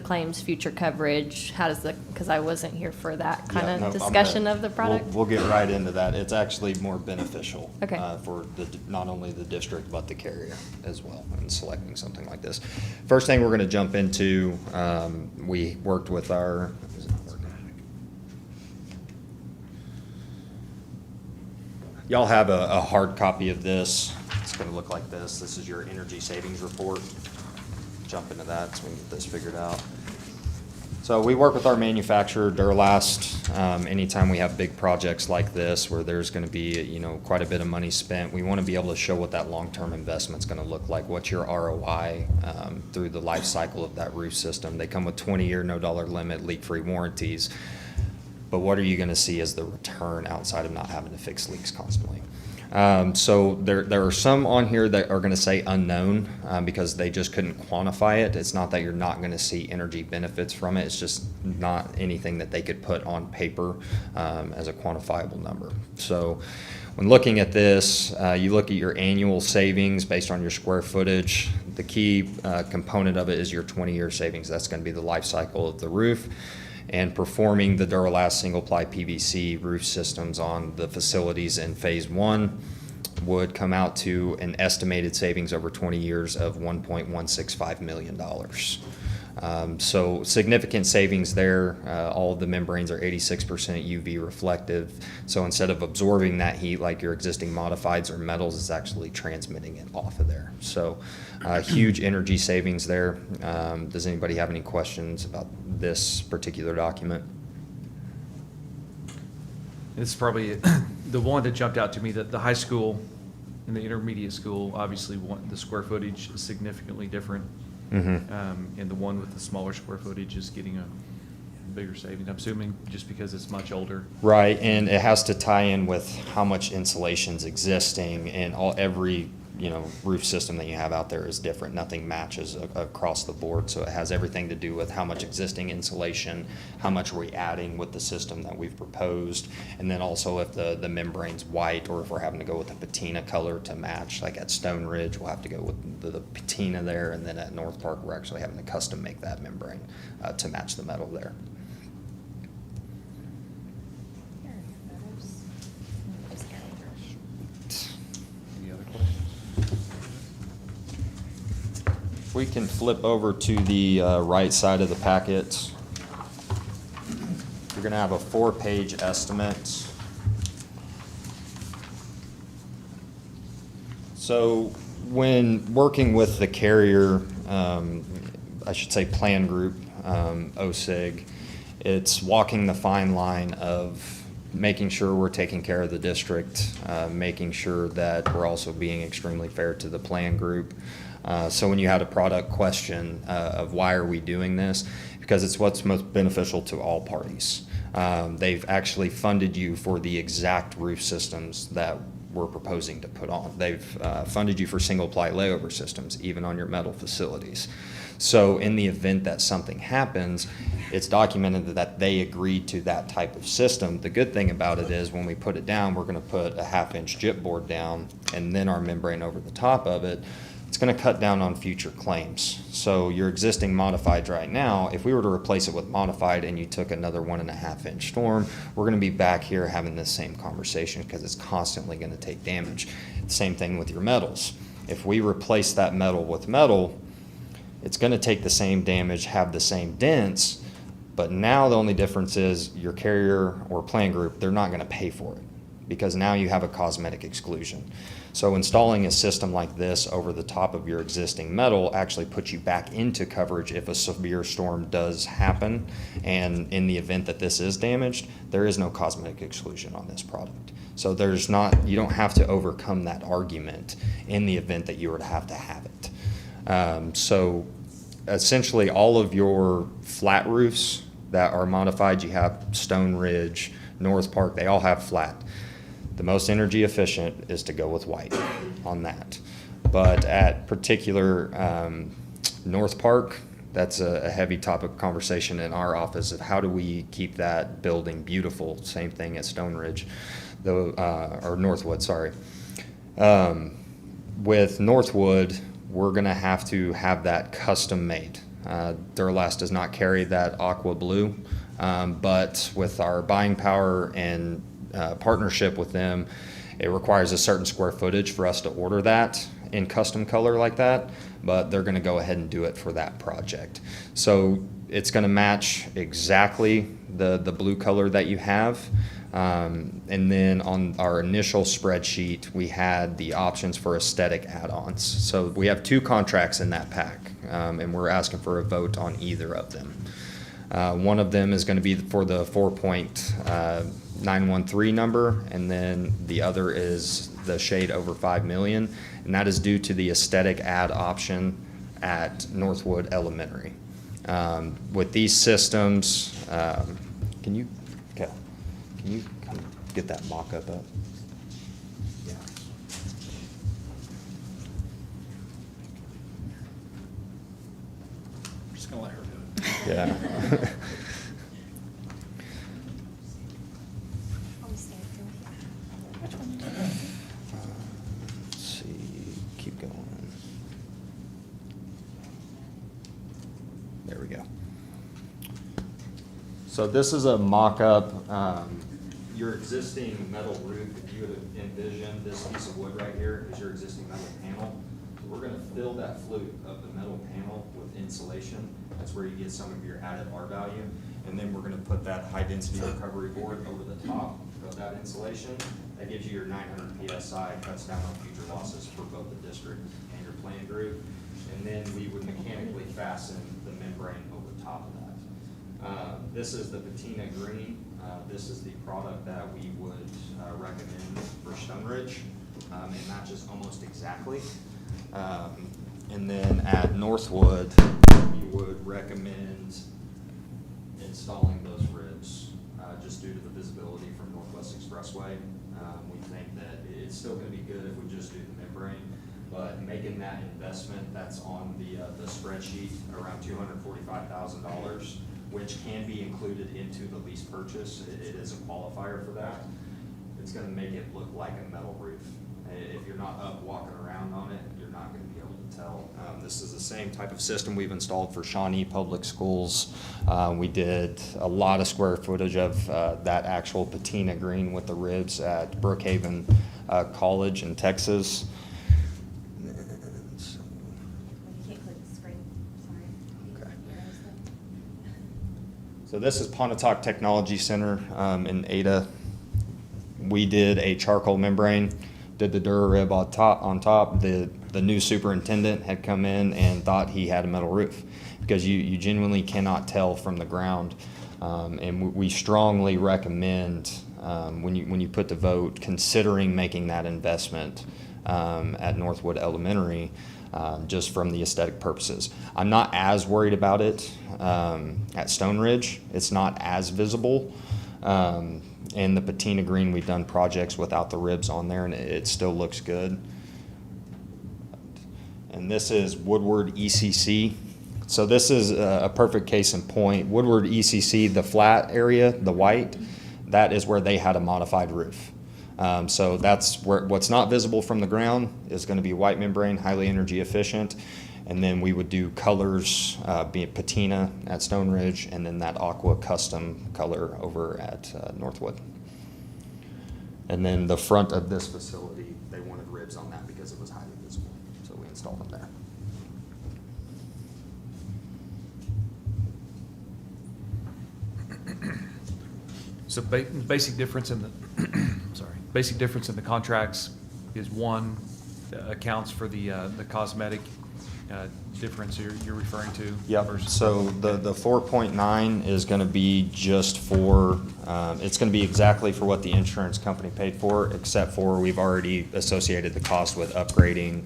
Speaker 13: claims, future coverage? How does because I wasn't here for that kind of discussion of the product.
Speaker 11: We'll get right into that. It's actually more beneficial
Speaker 13: Okay.
Speaker 11: For not only the district, but the carrier as well in selecting something like this. First thing we're going to jump into, we worked with our, is it not working? Y'all have a hard copy of this. It's going to look like this. This is your energy savings report. Jump into that so we can get this figured out. So we work with our manufacturer, Durlast. Anytime we have big projects like this where there's going to be, quite a bit of money spent, we want to be able to show what that long-term investment's going to look like. What's your ROI through the life cycle of that roof system? They come with 20-year, no dollar limit, leak-free warranties. But what are you going to see as the return outside of not having to fix leaks constantly? So there are some on here that are going to say unknown because they just couldn't quantify it. It's not that you're not going to see energy benefits from it. It's just not anything that they could put on paper as a quantifiable number. So when looking at this, you look at your annual savings based on your square footage. The key component of it is your 20-year savings. That's going to be the life cycle of the roof. And performing the Duralast single-ply PVC roof systems on the facilities in Phase 1 would come out to an estimated savings over 20 years of $1.165 million. So significant savings there. All of the membranes are 86% UV reflective. So instead of absorbing that heat like your existing modifieds or metals, it's actually transmitting it off of there. So huge energy savings there. Does anybody have any questions about this particular document?
Speaker 1: This is probably the one that jumped out to me, that the high school and the intermediate school, obviously the square footage is significantly different.
Speaker 11: Mm-hmm.
Speaker 1: And the one with the smaller square footage is getting a bigger savings, I'm assuming, just because it's much older.
Speaker 11: Right, and it has to tie in with how much insulation's existing, and every roof system that you have out there is different. Nothing matches across the board, so it has everything to do with how much existing insulation, how much are we adding with the system that we've proposed, and then also if the membrane's white, or if we're having to go with a patina color to match. Like at Stone Ridge, we'll have to go with the patina there, and then at North Park, we're actually having to custom make that membrane to match the metal there. If we can flip over to the right side of the packet, you're gonna have a 4-page estimate. So when working with the carrier, I should say plan group, OSIG, it's walking the fine line of making sure we're taking care of the district, making sure that we're also being extremely fair to the plan group. So when you had a product question of why are we doing this, because it's what's most beneficial to all parties. They've actually funded you for the exact roof systems that we're proposing to put on. They've funded you for single-ply layover systems, even on your metal facilities. So in the event that something happens, it's documented that they agreed to that type of system. The good thing about it is when we put it down, we're going to put a 1/2-inch gypboard down and then our membrane over the top of it. It's going to cut down on future claims. So your existing modified right now, if we were to replace it with modified and you took another 1.5-inch storm, we're going to be back here having this same conversation because it's constantly going to take damage. Same thing with your metals. If we replace that metal with metal, it's going to take the same damage, have the same dents, but now the only difference is your carrier or plan group, they're not going to pay for it because now you have a cosmetic exclusion. So installing a system like this over the top of your existing metal actually puts you back into coverage if a severe storm does happen. And in the event that this is damaged, there is no cosmetic exclusion on this product. So you don't have to overcome that argument in the event that you were to have it. So essentially all of your flat roofs that are modified, you have Stone Ridge, North Park, they all have flat. The most energy efficient is to go with white on that. But at particular North Park, that's a heavy topic of conversation in our office of how do we keep that building beautiful. Same thing at Stone Ridge, or Northwood, sorry. With Northwood, we're going to have that custom made. Duralast does not carry that aqua blue, but with our buying power and partnership with them, it requires a certain square footage for us to order that in custom color like that, but they're going to go ahead and do it for that project. So it's going to match exactly the blue color that you have. And then on our initial spreadsheet, we had the options for aesthetic add-ons. So we have 2 contracts in that pack, and we're asking for a vote on either of them. One of them is going to be for the 4.913 number, and then the other is the shade over 5 million, and that is due to the aesthetic add option at Northwood Elementary. With these systems, can you come get that mock-up up? Yeah.
Speaker 10: I'm just gonna let her do it.
Speaker 11: Yeah. Let's see, keep going. There we go. So this is a mock-up. Your existing metal roof, if you would envision this piece of wood right here is your existing metal panel. So we're going to fill that flute of the metal panel with insulation. That's where you get some of your added R value. And then we're going to put that high-density recovery board over the top of that insulation. That gives you your 900 PSI, cuts down on future losses for both the district and your plan group. And then we would mechanically fasten the membrane over top of that. This is the patina green. This is the product that we would recommend for Stone Ridge. It matches almost exactly. And then at Northwood, we would recommend installing those ribs just due to the visibility from Northwest Expressway. We think that it's still going to be good if we just do the membrane, but making that investment, that's on the spreadsheet, around $245,000, which can be included into the lease purchase. It is a qualifier for that. It's going to make it look like a metal roof. If you're not up walking around on it, you're not going to be able to tell. This is the same type of system we've installed for Shawnee Public Schools. We did a lot of square footage of that actual patina green with the ribs at Brookhaven College in Texas.
Speaker 5: You can't click the screen.
Speaker 11: So this is Pontotoc Technology Center in Ada. We did a charcoal membrane, did the Dura-Rib on top. The new superintendent had come in and thought he had a metal roof because you genuinely cannot tell from the ground. And we strongly recommend when you put the vote, considering making that investment at Northwood Elementary, just from the aesthetic purposes. I'm not as worried about it at Stone Ridge. It's not as visible. And the patina green, we've done projects without the ribs on there, and it still looks good. And this is Woodward ECC. So this is a perfect case in point. Woodward ECC, the flat area, the white, that is where they had a modified roof. So that's what's not visible from the ground is going to be white membrane, highly energy efficient. And then we would do colors, be it patina at Stone Ridge, and then that aqua custom color over at Northwood. And then the front of this facility, they wanted ribs on that because it was highly visible. So we installed them there.
Speaker 1: So basic difference in the, basic difference in the contracts is one accounts for the cosmetic difference you're referring to?
Speaker 11: Yep,
Speaker 1: versus-
Speaker 11: so the 4.9 is gonna be just for, it's gonna be exactly for what the insurance company paid for, except for we've already associated the cost with upgrading.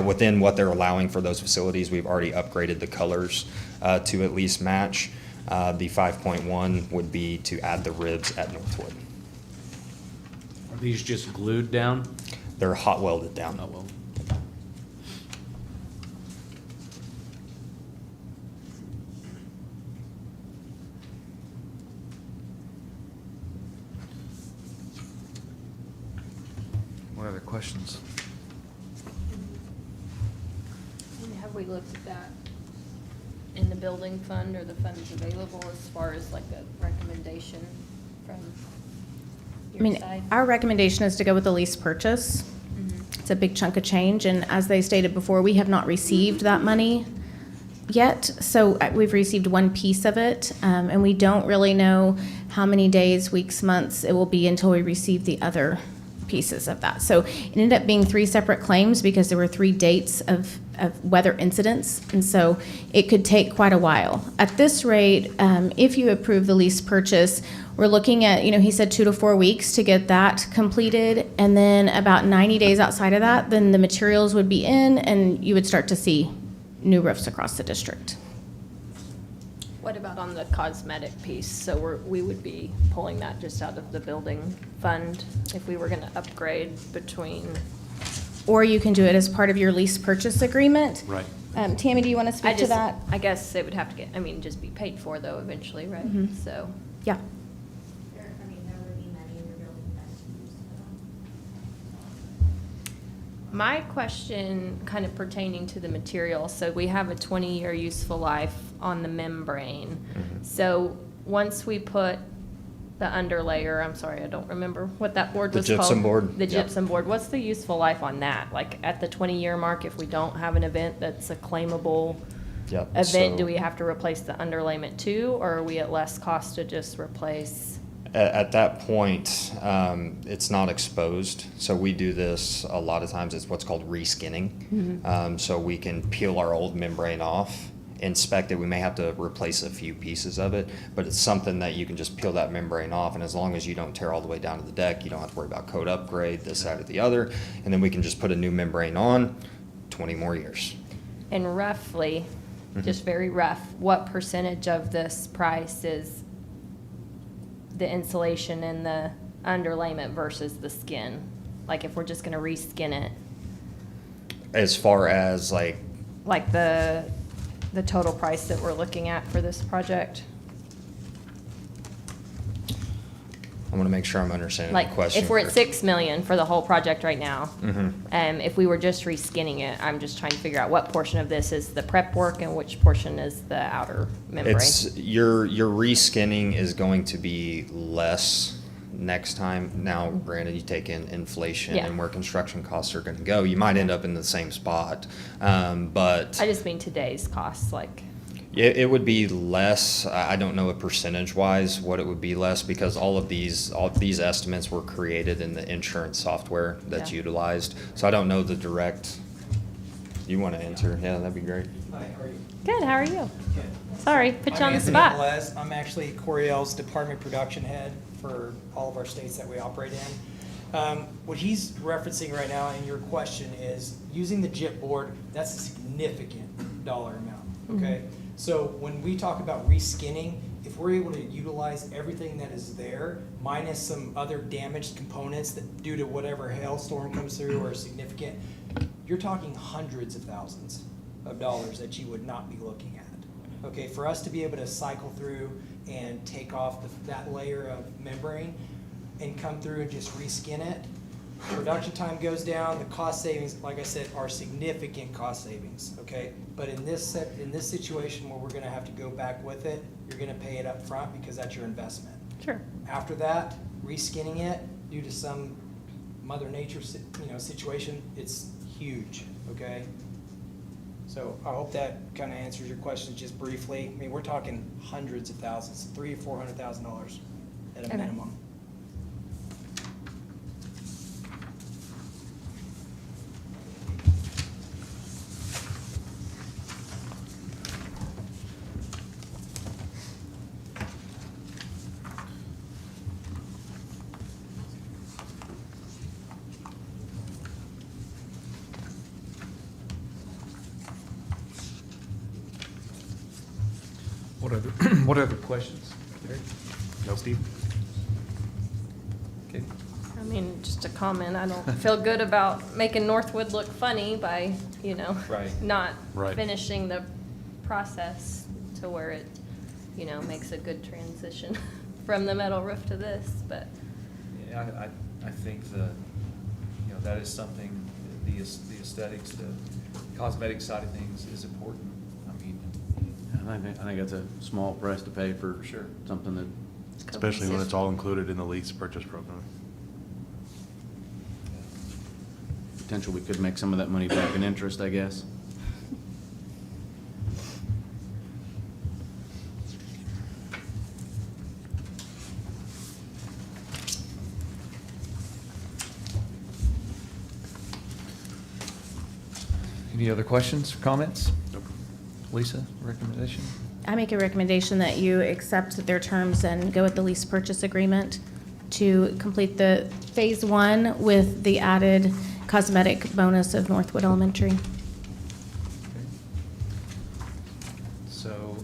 Speaker 11: Within what they're allowing for those facilities, we've already upgraded the colors to at least match. The 5.1 would be to add the ribs at Northwood.
Speaker 2: Are these just glued down?
Speaker 11: They're hot welded down.
Speaker 2: Oh, well.
Speaker 1: What other questions?
Speaker 13: Have we looked at that in the building fund or the funds available as far as like a recommendation from
Speaker 3: I
Speaker 13: your
Speaker 3: mean,
Speaker 13: side?
Speaker 3: our recommendation is to go with the lease purchase. It's a big chunk of change, and as they stated before, we have not received that money yet. So we've received one piece of it, and we don't really know how many days, weeks, months it will be until we receive the other pieces of that. So it ended up being 3 separate claims because there were 3 dates of weather incidents, and so it could take quite a while. At this rate, if you approve the lease purchase, we're looking at, he said 2 to 4 weeks to get that completed, and then about 90 days outside of that, then the materials would be in, and you would start to see new roofs across the district.
Speaker 13: What about on the cosmetic piece? So we would be pulling that just out of the building fund if we were gonna upgrade between.
Speaker 3: Or you can do it as part of your lease purchase agreement.
Speaker 2: Right.
Speaker 3: Tammy, do you want to speak to that?
Speaker 13: I guess it would have to just be paid for though eventually, right?
Speaker 3: Mhm.
Speaker 13: So.
Speaker 3: Yeah.
Speaker 4: There would be money in the building fund to use for that.
Speaker 13: My question kind of pertaining to the material, so we have a 20-year useful life on the membrane. So once we put the underlayer, I'm sorry, I don't remember what that board
Speaker 11: The
Speaker 13: was called.
Speaker 11: gypsum board?
Speaker 13: The
Speaker 11: Yep.
Speaker 13: gypsum board, what's the useful life on that? Like at the 20-year mark, if we don't have an event that's a claimable
Speaker 11: Yep,
Speaker 13: event,
Speaker 11: so-
Speaker 13: do we have to replace the underlayment too? Or are we at less cost to just replace?
Speaker 11: At that point, it's not exposed. So we do this a lot of times. It's what's called reskinning. So we can peel our old membrane off, inspect it. We may have to replace a few pieces of it, but it's something that you can just peel that membrane off. And as long as you don't tear all the way down to the deck, you don't have to worry about code upgrade, this, that, or the other. And then we can just put a new membrane on, 20 more years.
Speaker 13: And roughly, just very rough, what percentage of this price is the insulation and the underlayment versus the skin? Like if we're just gonna reskin it,
Speaker 11: As far as like,
Speaker 13: like the total price that we're looking at for this project?
Speaker 11: I want to make sure I'm understanding the
Speaker 13: Like,
Speaker 11: question.
Speaker 13: if we're at
Speaker 11: here.
Speaker 13: 6 million for the whole project right now,
Speaker 11: Mhm.
Speaker 13: if we were just reskinning it, I'm just trying to figure out what portion of this is the prep work and which portion is the outer membrane.
Speaker 11: It's, your reskinning is going to be less next time. Now, granted, you take in inflation
Speaker 13: Yeah.
Speaker 11: and where construction costs are gonna go, you might end up in the same spot. But
Speaker 13: I just mean today's costs, like,
Speaker 11: It would be less. I don't know it percentage-wise what it would be less, because all these estimates were created in the insurance software that's
Speaker 13: Yeah.
Speaker 11: utilized. So I don't know the direct. You want to answer? Yeah, that'd be great.
Speaker 14: Hi, how are you?
Speaker 9: Good, how are you?
Speaker 14: Good.
Speaker 9: Sorry, put you
Speaker 14: I'm
Speaker 9: on the
Speaker 14: Anthony
Speaker 9: spot.
Speaker 14: Velez. I'm actually Coriel's department production head for all of our states that we operate in. What he's referencing right now in your question is using the JIT board, that's a significant dollar amount, okay? So when we talk about reskinning, if we're able to utilize everything that is there, minus some other damaged components that due to whatever hailstorm comes through or significant, you're talking hundreds of thousands of dollars that you would not be looking at. Okay, for us to be able to cycle through and take off that layer of membrane and come through and just reskin it, production time goes down, the cost savings, like I said, are significant cost savings, okay? But in this situation where we're gonna have to go back with it, you're gonna pay it up front because that's your investment.
Speaker 9: Sure.
Speaker 14: After that, reskinning it due to some Mother Nature, situation, it's huge, okay? So I hope that kind of answers your question just briefly. I mean, we're talking hundreds of thousands, $300,000 or $400,000 at a
Speaker 9: Okay.
Speaker 14: minimum.
Speaker 1: What other questions? No, Steve? Okay.
Speaker 13: I mean, just a comment, I don't feel good about making Northwood look funny by,
Speaker 1: Right.
Speaker 13: not
Speaker 10: Right.
Speaker 13: finishing the process to where it, makes a good transition from the metal roof to this, but.
Speaker 1: Yeah, I think that is something, the aesthetics, the cosmetic side of things is important. I mean,
Speaker 2: I think that's a small price to pay for
Speaker 1: Sure.
Speaker 2: something that,
Speaker 15: Especially when it's all included in the lease purchase program.
Speaker 2: potential we could make some of that money back in interest, I guess.
Speaker 1: Any other questions or comments? Lisa, recommendation?
Speaker 3: I make a recommendation that you accept their terms and go with the lease purchase agreement to complete the phase one with the added cosmetic bonus of Northwood Elementary.
Speaker 1: So,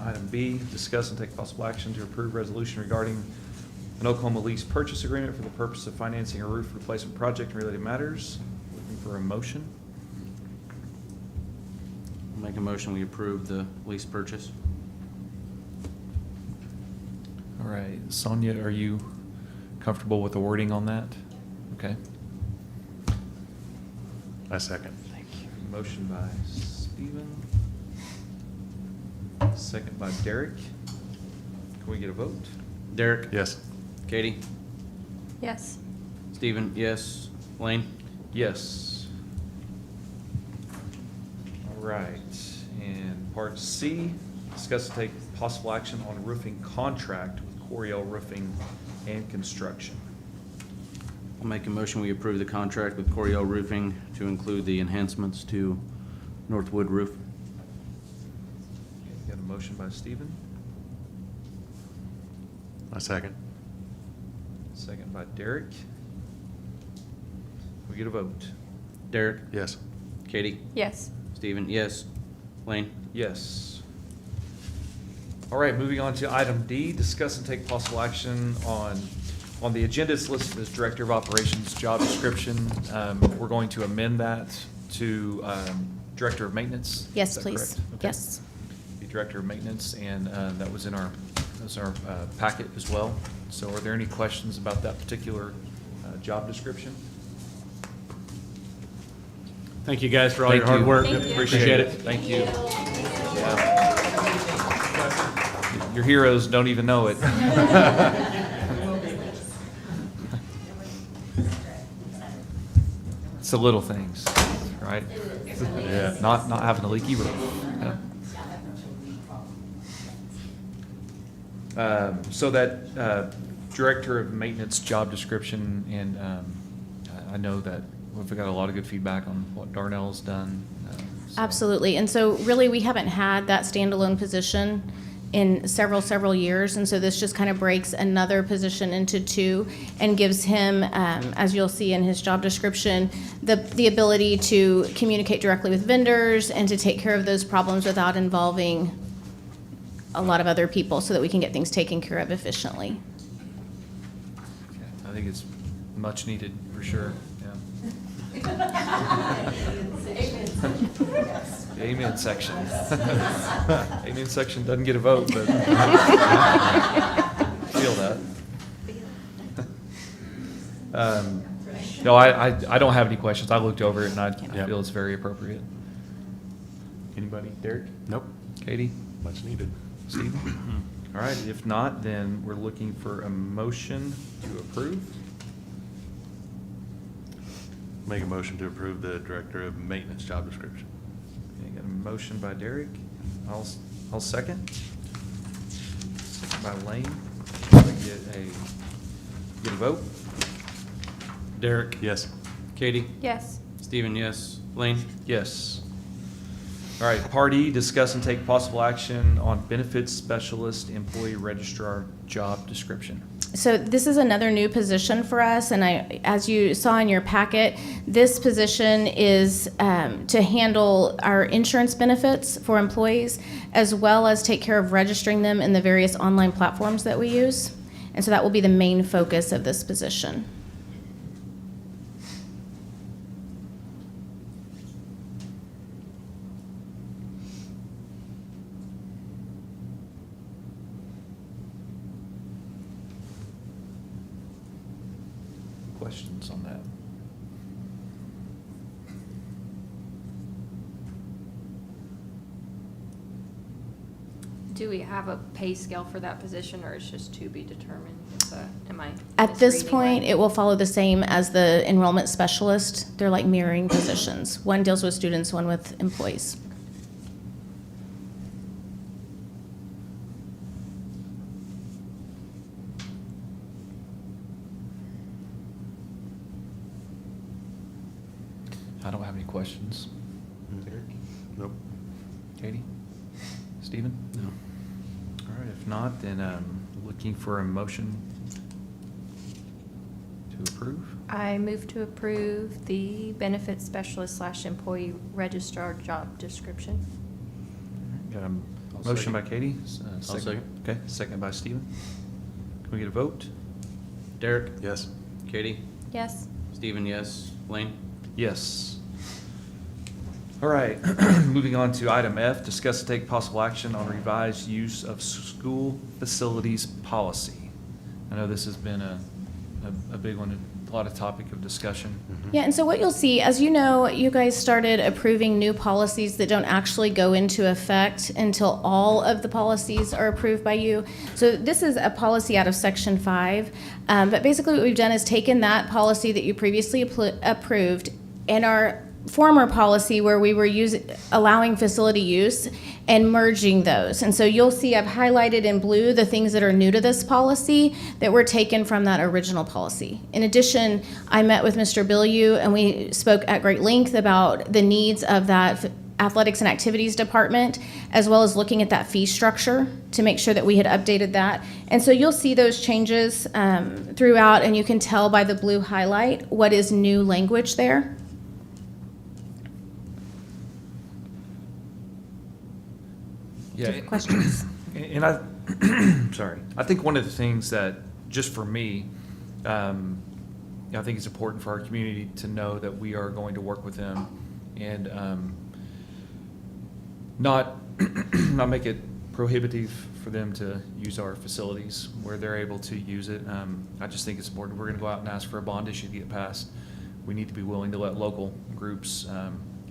Speaker 1: item B, discuss and take possible action to approve resolution regarding an Oklahoma lease purchase agreement for the purpose of financing a roof replacement project and related matters. Looking for a motion.
Speaker 2: I'll make a motion, we approve the lease purchase.
Speaker 1: All right, Sonia, are you comfortable with the wording on that? Okay.
Speaker 15: I second.
Speaker 1: Thank you. Motion by Stephen. Second by Derek. Can we get a vote?
Speaker 2: Derek?
Speaker 15: Yes.
Speaker 2: Katie?
Speaker 13: Yes.
Speaker 2: Stephen, yes. Lane?
Speaker 1: Yes. All right, and part C, discuss and take possible action on roofing contract with Coriel Roofing and Construction.
Speaker 2: I'll make a motion, we approve the contract with Coriel Roofing to include the enhancements to Northwood roof.
Speaker 1: Got a motion by Stephen,
Speaker 15: I second.
Speaker 1: second by Derek. Can we get a vote?
Speaker 2: Derek?
Speaker 15: Yes.
Speaker 2: Katie?
Speaker 13: Yes.
Speaker 2: Stephen, yes. Lane?
Speaker 1: Yes. All right, moving on to item D, discuss and take possible action on the agenda. It's listed as Director of Operations job description. We're going to amend that to Director of Maintenance.
Speaker 3: Yes,
Speaker 1: Is that
Speaker 3: please.
Speaker 1: correct? Okay.
Speaker 3: Yes.
Speaker 1: The Director of Maintenance, and that was in our packet as well. So are there any questions about that particular job description?
Speaker 2: Thank you guys for all your
Speaker 1: Thank
Speaker 2: hard
Speaker 1: you.
Speaker 2: work.
Speaker 13: Thank you.
Speaker 2: Appreciate it.
Speaker 1: Thank you. Yeah. Your heroes don't even know it. It's the little things, right?
Speaker 15: Yeah.
Speaker 1: Not having a leaky roof. Yeah. So that director of maintenance job description, and I know that we've got a lot of good feedback on what Darnell's done. So-
Speaker 3: Absolutely. And so really, we haven't had that standalone position in several years. And so this just kind of breaks another position into two and gives him, as you'll see in his job description, the ability to communicate directly with vendors and to take care of those problems without involving a lot of other people, so that we can get things taken care of efficiently.
Speaker 1: I think it's much needed, for sure, yeah. The amen section. Amen section doesn't get a vote, but feel that. No, I don't have any questions. I looked over it and I feel it's very appropriate. Anybody? Derek?
Speaker 15: Nope.
Speaker 1: Katie?
Speaker 15: Much needed.
Speaker 1: Stephen? All right, if not, then we're looking for a motion to approve.
Speaker 15: Make a motion to approve the director of maintenance job description.
Speaker 1: Okay, got a motion by Derek. I'll second. Second by Lane. Can we get a vote?
Speaker 2: Derek?
Speaker 15: Yes.
Speaker 2: Katie?
Speaker 13: Yes.
Speaker 2: Stephen, yes. Lane?
Speaker 1: Yes. All right, Part E, discuss and take possible action on benefits specialist employee registrar job description.
Speaker 3: So this is another new position for us, and as you saw in your packet, this position is to handle our insurance benefits for employees, as well as take care of registering them in the various online platforms that we use. And so that will be the main focus of this position.
Speaker 1: Questions on that?
Speaker 13: Do we have a pay scale for that position, or it's just to be determined?
Speaker 3: At this
Speaker 13: misreading
Speaker 3: point,
Speaker 13: that?
Speaker 3: it will follow the same as the enrollment specialist. They're like mirroring positions. One deals with students, one with employees.
Speaker 1: I don't have any questions. Derek?
Speaker 15: Nope.
Speaker 1: Katie? Stephen?
Speaker 2: No.
Speaker 1: All right, if not, then looking for a motion to approve.
Speaker 13: I move to approve the benefits specialist / employee registrar job description.
Speaker 1: Got a
Speaker 2: I'll
Speaker 1: motion
Speaker 2: second.
Speaker 1: by Katie.
Speaker 2: I'll second.
Speaker 1: Okay, second by Stephen. Can we get a vote?
Speaker 2: Derek?
Speaker 15: Yes.
Speaker 2: Katie?
Speaker 13: Yes.
Speaker 2: Stephen, yes. Lane?
Speaker 1: Yes. All right, moving on to item F, discuss and take possible action on revised use of school facilities policy. I know this has been a big one, a lot of topic of discussion.
Speaker 3: Yeah, and so what you'll see, as you know, you guys started approving new policies that don't actually go into effect until all of the policies are approved by you. So this is a policy out of Section 5, but basically what we've done is taken that policy that you previously approved and our former policy where we were allowing facility use and merging those. And so you'll see I've highlighted in blue the things that are new to this policy that were taken from that original policy. In addition, I met with Mr. Bilyeu and we spoke at great length about the needs of that athletics and activities department, as well as looking at that fee structure to make sure that we had updated that. And so you'll see those changes throughout, and you can tell by the blue highlight what is new language there. Do you have questions?
Speaker 1: And I, sorry, I think one of the things that, just for me, I think it's important for our community to know that we are going to work with them and not make it prohibitive for them to use our facilities where they're able to use it. I just think it's important. We're going to go out and ask for a bond issue to get passed. We need to be willing to let local groups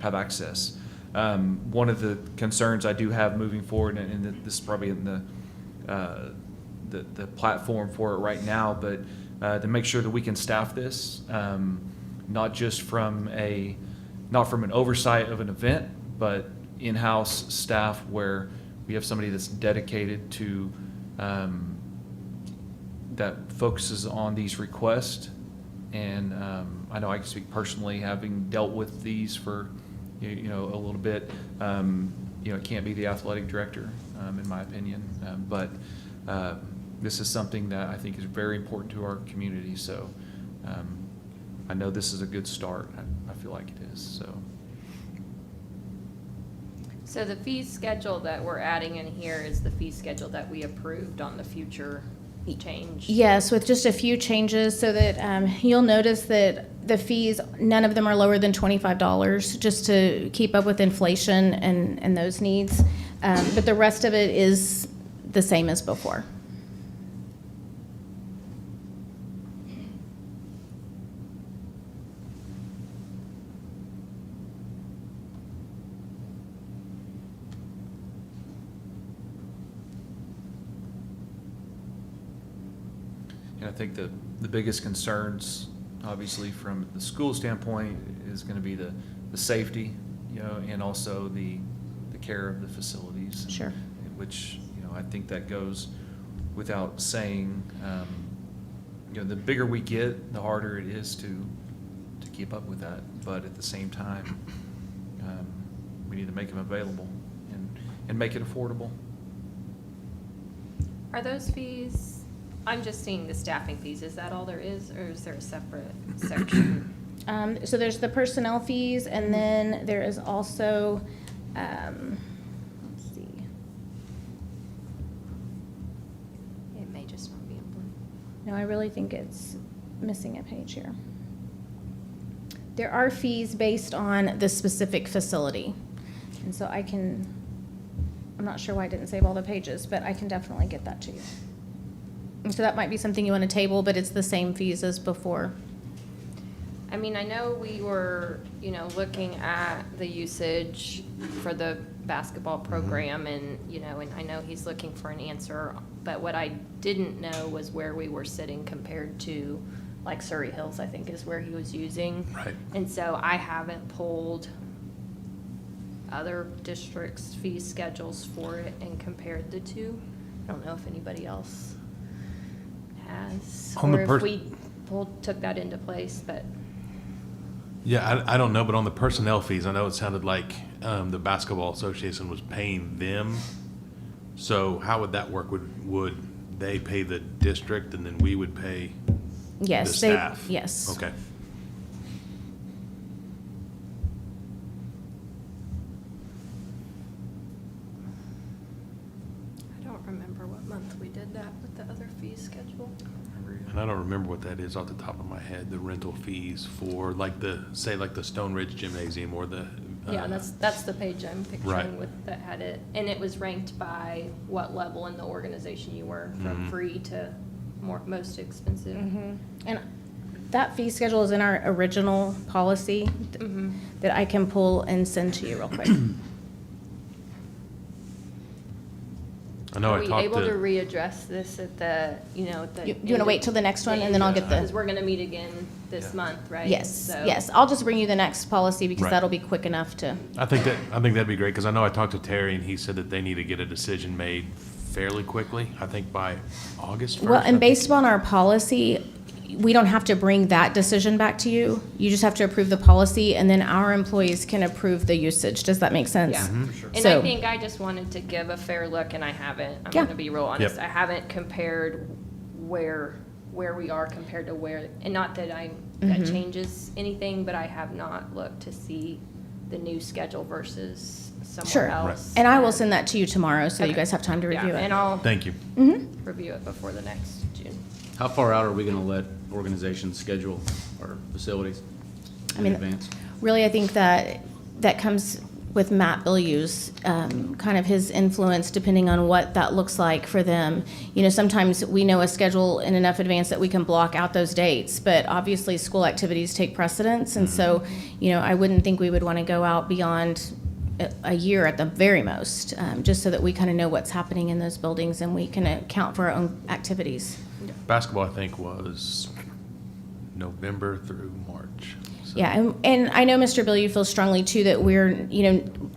Speaker 1: have access. One of the concerns I do have moving forward, and this is probably in the platform for it right now, but to make sure that we can staff this, not just from an oversight of an event, but in-house staff where we have somebody that's dedicated to that focuses on these requests. And I know I can speak personally, having dealt with these for, you know, a little bit. You know, it can't be the athletic director, in my opinion. But this is something that I think is very important to our community. So I know this is a good start. I feel like it is.
Speaker 13: So the fee schedule that we're adding in here is the fee schedule that we approved on the future change?
Speaker 3: Yes, with just a few changes so that you'll notice that the fees, none of them are lower than $25 just to keep up with inflation and those needs. But the rest of it is the same as before.
Speaker 1: And I think the biggest concerns, obviously from the school standpoint, is going to be the safety, you know, and also the care of the facilities.
Speaker 3: Sure.
Speaker 1: Which, you know, I think that goes without saying. You know, the bigger we get, the harder it is to keep up with that. But at the same time, we need to make them available and make it affordable.
Speaker 13: Are those fees, I'm just seeing the staffing fees, is that all there is, or is there a separate section?
Speaker 3: So there's the personnel fees, and then there is also, let's see.
Speaker 13: It may just not be in blue.
Speaker 3: No, I really think it's missing a page here. There are fees based on the specific facility. And so I'm not sure why I didn't save all the pages, but I can definitely get that to you. And so that might be something you want to table, but it's the same fees as before.
Speaker 13: I mean, I know we were, you know, looking at the usage for the basketball program and, you know, and I know he's looking for an answer, but what I didn't know was where we were sitting compared to, like, Surrey Hills, I think is where he was using.
Speaker 10: Right.
Speaker 13: And so I haven't pulled other districts' fee schedules for it and compared the two. I don't know if anybody else has,
Speaker 15: On the
Speaker 13: or if
Speaker 15: pers-
Speaker 13: we took that into place, but.
Speaker 15: Yeah, I don't know, but on the personnel fees, I know it sounded like the Basketball Association was paying them. So how would that work? Would they pay the district and then we would pay the
Speaker 3: Yes,
Speaker 15: staff?
Speaker 3: yes.
Speaker 15: Okay.
Speaker 13: I don't remember what month we did that with the other fee schedule.
Speaker 15: And I don't remember what that is off the top of my head, the rental fees for like the Stone Ridge Gymnasium or the.
Speaker 13: Yeah, that's the page I'm
Speaker 15: Right.
Speaker 13: picturing with, that had it, and it was ranked by what level in the organization you were, from free to most expensive.
Speaker 3: And that fee schedule is in our original policy that I can pull and send to you real quick.
Speaker 15: I know
Speaker 13: Are
Speaker 15: I
Speaker 13: we
Speaker 15: talked
Speaker 13: able to
Speaker 15: to,
Speaker 13: readdress this at the, you know, at the.
Speaker 3: You want to wait till the next one, and then I'll get
Speaker 13: Because
Speaker 3: the,
Speaker 13: we're gonna meet again this month, right?
Speaker 3: yes,
Speaker 13: So-
Speaker 3: yes. I'll just bring you the next policy because
Speaker 15: Right.
Speaker 3: that'll be quick enough to,
Speaker 15: I think that'd be great, because I know I talked to Terry and he said that they need to get a decision made fairly quickly, I think by August 1st.
Speaker 3: well,
Speaker 15: I
Speaker 3: and
Speaker 15: think.
Speaker 3: based upon our policy, we don't have to bring that decision back to you. You just have to approve the policy, and then our employees can approve the usage. Does that make sense?
Speaker 13: Yeah. And I
Speaker 3: So-
Speaker 13: think I just wanted to give a fair look, and I haven't, I'm
Speaker 3: Yeah.
Speaker 13: gonna be real honest,
Speaker 15: Yep.
Speaker 13: I haven't compared where we are compared to where, and not that that changes anything, but I have not looked to see the new schedule versus somewhere
Speaker 3: Sure.
Speaker 13: else.
Speaker 3: And I will send that to you tomorrow so you
Speaker 13: Okay.
Speaker 3: guys have time to review
Speaker 13: Yeah, and
Speaker 3: it.
Speaker 13: I'll
Speaker 15: Thank you.
Speaker 13: review it before the next June.
Speaker 2: How far out are we gonna let organizations schedule our facilities
Speaker 3: I
Speaker 2: in
Speaker 3: mean,
Speaker 2: advance?
Speaker 3: Really, I think that comes with Matt Bilyeu's, kind of his influence, depending on what that looks like for them. You know, sometimes we know a schedule in enough advance that we can block out those dates, but obviously school activities take precedence, and so, you know, I wouldn't think we would want to go out beyond a year at the very most, just so that we kind of know what's happening in those buildings and we can account for our own activities.
Speaker 15: Basketball, I think, was November through March. So.
Speaker 3: Yeah, and I know, Mr. Bill, you feel strongly too that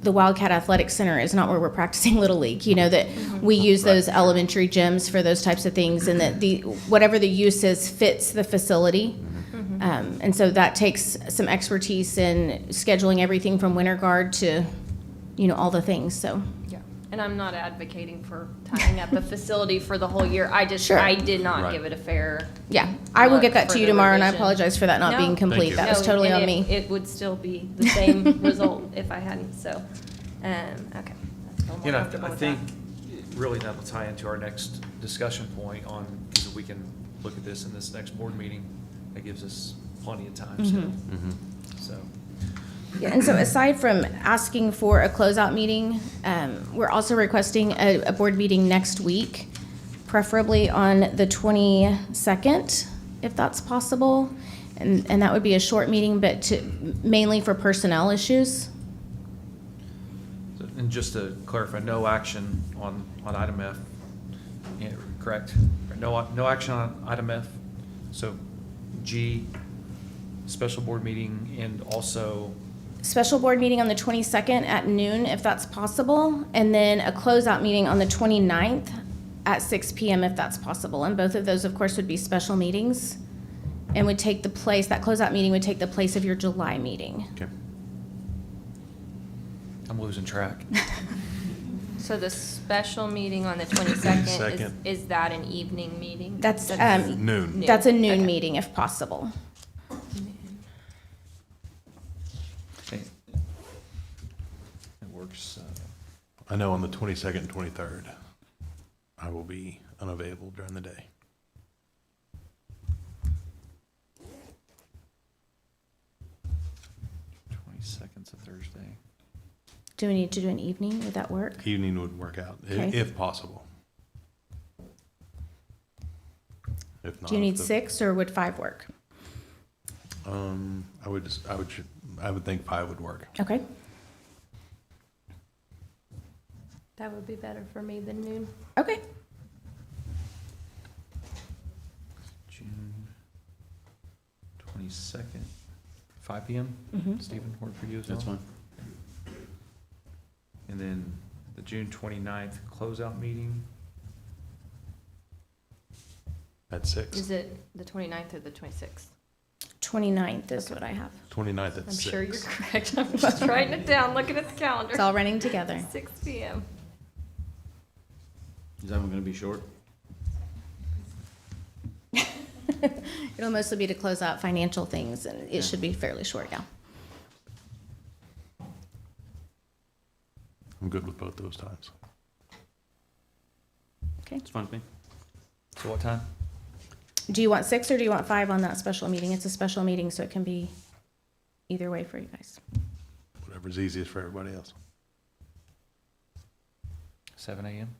Speaker 3: the Wildcat Athletic Center is not where we're practicing Little League. That we use those elementary gyms for those types of things, and that whatever the use is fits the facility. And so that takes some expertise in scheduling everything from winter guard to, all the things, so.
Speaker 13: Yeah, and I'm not advocating for tying up a facility for the whole year. I
Speaker 3: Sure.
Speaker 13: did not
Speaker 15: Right.
Speaker 13: give it a fair.
Speaker 3: Yeah, I will get that to you
Speaker 13: further
Speaker 3: tomorrow, and I
Speaker 13: revision.
Speaker 3: apologize for that not
Speaker 13: No.
Speaker 3: being complete.
Speaker 15: you.
Speaker 3: That was
Speaker 13: No,
Speaker 3: totally
Speaker 13: and
Speaker 3: on me.
Speaker 13: It would still be the same result if I hadn't, so, okay. I feel more comfortable
Speaker 1: I
Speaker 13: with
Speaker 1: think
Speaker 13: that.
Speaker 1: really that will tie into our next discussion point on, because we can look at this in this next board meeting. That gives us plenty of time still. So,
Speaker 3: Yeah, and so aside from asking for a closeout meeting, we're also requesting a board meeting next week, preferably on the 22nd, if that's possible. And that would be a short meeting, but mainly for personnel issues.
Speaker 1: and just to clarify, no action on item F, yeah, correct? No action on item F. So G, special board meeting, and also
Speaker 3: Special board meeting on the 22nd at noon, if that's possible, and then a closeout meeting on the 29th at 6 p.m. if that's possible. And both of those, of course, would be special meetings and would take the place, that closeout meeting would take the place of your July meeting.
Speaker 15: Okay.
Speaker 1: I'm losing track.
Speaker 13: So the special meeting on the 22nd,
Speaker 15: Second.
Speaker 13: is that an evening meeting?
Speaker 3: That's,
Speaker 15: Noon.
Speaker 3: that's a noon
Speaker 13: Okay.
Speaker 3: meeting if possible.
Speaker 1: Okay. It works.
Speaker 15: I know on the 22nd and 23rd, I will be unavailable during the day.
Speaker 1: Second's a Thursday.
Speaker 3: Do we need to do an evening? Would that work?
Speaker 15: Evening would work out,
Speaker 3: Okay.
Speaker 15: if possible. If not,
Speaker 3: Do you need
Speaker 15: the-
Speaker 3: 6 or would 5 work?
Speaker 15: I would think 5 would work.
Speaker 3: Okay.
Speaker 13: That would be better for me than noon.
Speaker 3: Okay.
Speaker 1: June 22nd, 5 p.m. Stephen, work for you as well?
Speaker 2: That's fine.
Speaker 1: And then the June 29th closeout meeting.
Speaker 15: At 6.
Speaker 13: Is it the 29th or the 26th?
Speaker 3: 29th is what I have.
Speaker 15: 29th at
Speaker 13: I'm
Speaker 15: 6.
Speaker 13: sure you're correct. I'm just writing it down, looking at the calendar.
Speaker 3: It's all running together.
Speaker 13: 6 p.m.
Speaker 2: Is that one gonna be short?
Speaker 3: It'll mostly be to close out financial things, and it should be fairly short, yeah.
Speaker 15: I'm good with both those times.
Speaker 3: Okay.
Speaker 2: It's fine with me.
Speaker 1: So what time?
Speaker 3: Do you want 6 or do you want 5 on that special meeting? It's a special meeting, so it can be either way for you guys.
Speaker 15: Whatever's easiest for everybody else.
Speaker 1: 7 a.m.?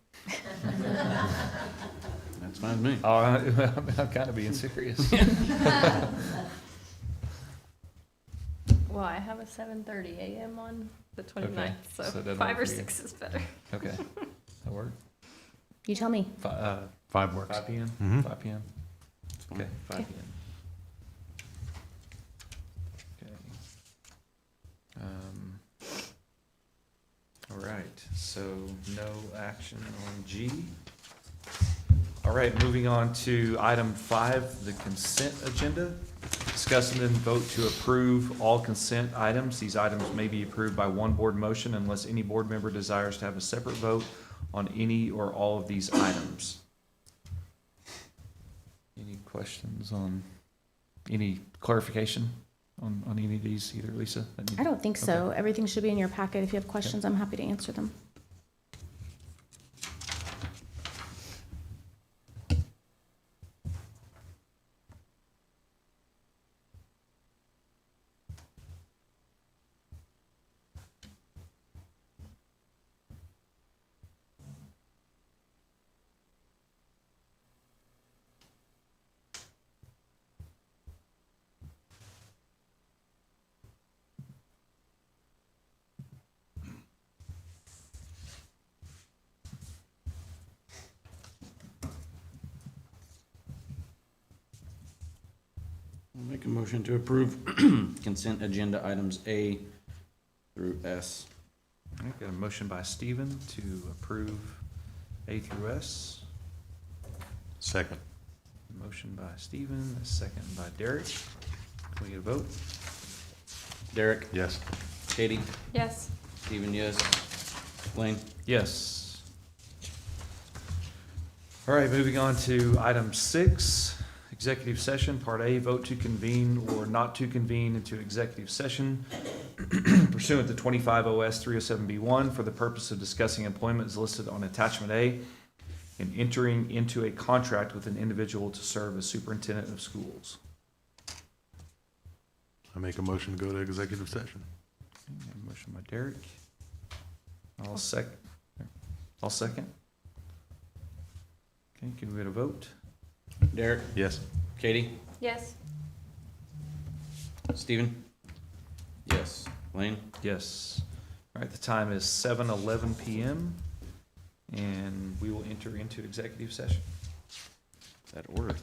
Speaker 2: That's fine with me.
Speaker 1: Oh, I'm kind of being serious.
Speaker 13: Well, I have a 7:30 a.m. on the 29th,
Speaker 1: Okay, so
Speaker 13: so
Speaker 1: it doesn't
Speaker 13: 5 or
Speaker 1: work for you.
Speaker 13: 6 is better.
Speaker 1: Okay, that work?
Speaker 3: You tell me.
Speaker 15: 5 works.
Speaker 1: 5 p.m.?
Speaker 15: Mhm.
Speaker 1: 5 p.m.?
Speaker 2: It's fine.
Speaker 1: Okay, 5
Speaker 3: Okay.
Speaker 1: p.m. Okay. All right, so no action on G. All right, moving on to item 5, the consent agenda. Discuss and then vote to approve all consent items. These items may be approved by one board motion unless any board member desires to have a separate vote on any or all of these items. Any questions on, any clarification on any of these, either Lisa?
Speaker 3: I don't think so. Everything should be in your packet. If you have questions, I'm happy to answer them.
Speaker 2: I'll make a motion to approve consent agenda items A through S.
Speaker 1: All right, got a motion by Stephen to approve A through S.
Speaker 15: Second.
Speaker 1: Motion by Stephen, a second by Derek. Can we get a vote?
Speaker 2: Derek?
Speaker 15: Yes.
Speaker 2: Katie?
Speaker 13: Yes.
Speaker 2: Stephen, yes. Lane?
Speaker 1: Yes. All right, moving on to item 6, executive session, part A, vote to convene or not to convene into executive session pursuant to 25 OS 307B1 for the purpose of discussing employment as listed on attachment A and entering into a contract with an individual to serve as superintendent of schools.
Speaker 15: I make a motion to go to executive session.
Speaker 1: Okay, motion by Derek. I'll second. Okay, can we get a vote?
Speaker 2: Derek?
Speaker 15: Yes.
Speaker 2: Katie?
Speaker 13: Yes.
Speaker 2: Stephen? Yes. Lane?
Speaker 1: Yes. All right, the time is 7:11 PM, and we will enter into executive session.
Speaker 2: That order.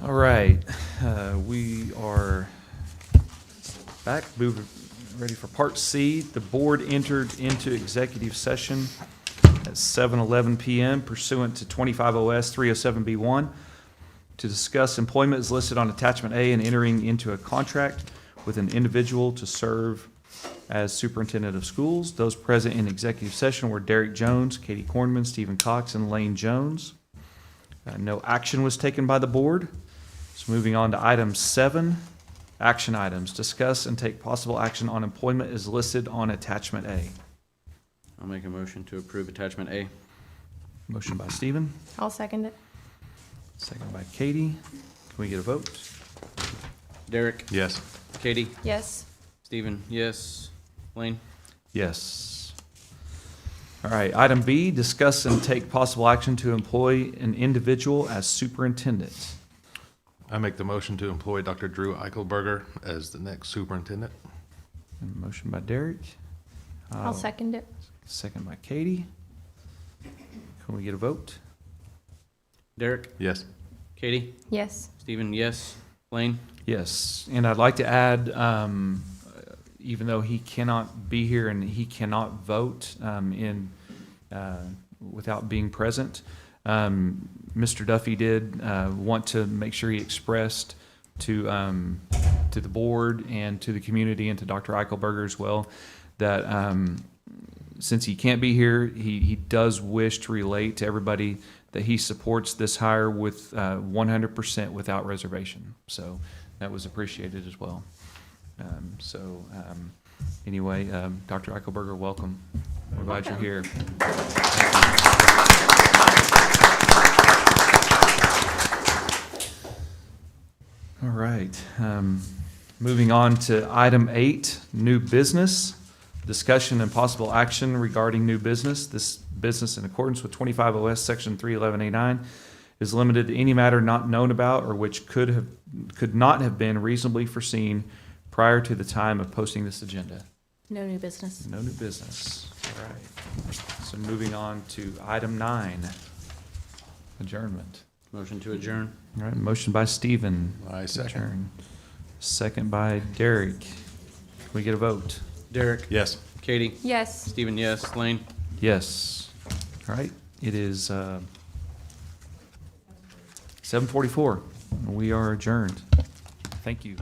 Speaker 1: All right, we are back, ready for Part C. The board entered into executive session at 7:11 PM pursuant to 25 OS 307B1 to discuss employment as listed on attachment A and entering into a contract with an individual to serve as superintendent of schools. Those present in executive session were Derek Jones, Katie Kornman, Stephen Cox, and Lane Jones. No action was taken by the board. So moving on to item 7, action items. Discuss and take possible action on employment as listed on attachment A.
Speaker 2: I'll make a motion to approve attachment A.
Speaker 1: Motion by Stephen,
Speaker 9: I'll second it.
Speaker 1: second by Katie. Can we get a vote?
Speaker 2: Derek?
Speaker 15: Yes.
Speaker 2: Katie?
Speaker 9: Yes.
Speaker 2: Stephen, yes. Lane?
Speaker 1: Yes. All right, item B, discuss and take possible action to employ an individual as superintendent.
Speaker 15: I make the motion to employ Dr. Drew Eichelberger as the next superintendent.
Speaker 1: And motion by Derek.
Speaker 9: I'll second it.
Speaker 1: Second by Katie. Can we get a vote?
Speaker 2: Derek?
Speaker 15: Yes.
Speaker 2: Katie?
Speaker 9: Yes.
Speaker 2: Stephen, yes. Lane?
Speaker 1: Yes, and I'd like to add, even though he cannot be here and he cannot vote without being present, Mr. Duffy did want to make sure he expressed to the board and to the community and to Dr. Eichelberger as well that since he can't be here, he does wish to relate to everybody that he supports this hire with 100% without reservation. So that was appreciated as well. Anyway, Dr. Eichelberger, welcome. We're glad you're here. All right. Moving on to item 8, new business. Discussion and possible action regarding new business. This business, in accordance with 25 OS Section 311A9, is limited to any matter not known about or which could not have been reasonably foreseen prior to the time of posting this agenda.
Speaker 3: No new business.
Speaker 1: No new business. All right. So moving on to item 9, adjournment.
Speaker 2: Motion to adjourn.
Speaker 1: All right, motion by Stephen.
Speaker 15: I
Speaker 1: to
Speaker 15: second.
Speaker 1: adjourn. Second by Derek. Can we get a vote?
Speaker 2: Derek?
Speaker 15: Yes.
Speaker 2: Katie?
Speaker 9: Yes.
Speaker 2: Stephen, yes. Lane?
Speaker 1: Yes. All right, it is 7:44. We are adjourned. Thank you.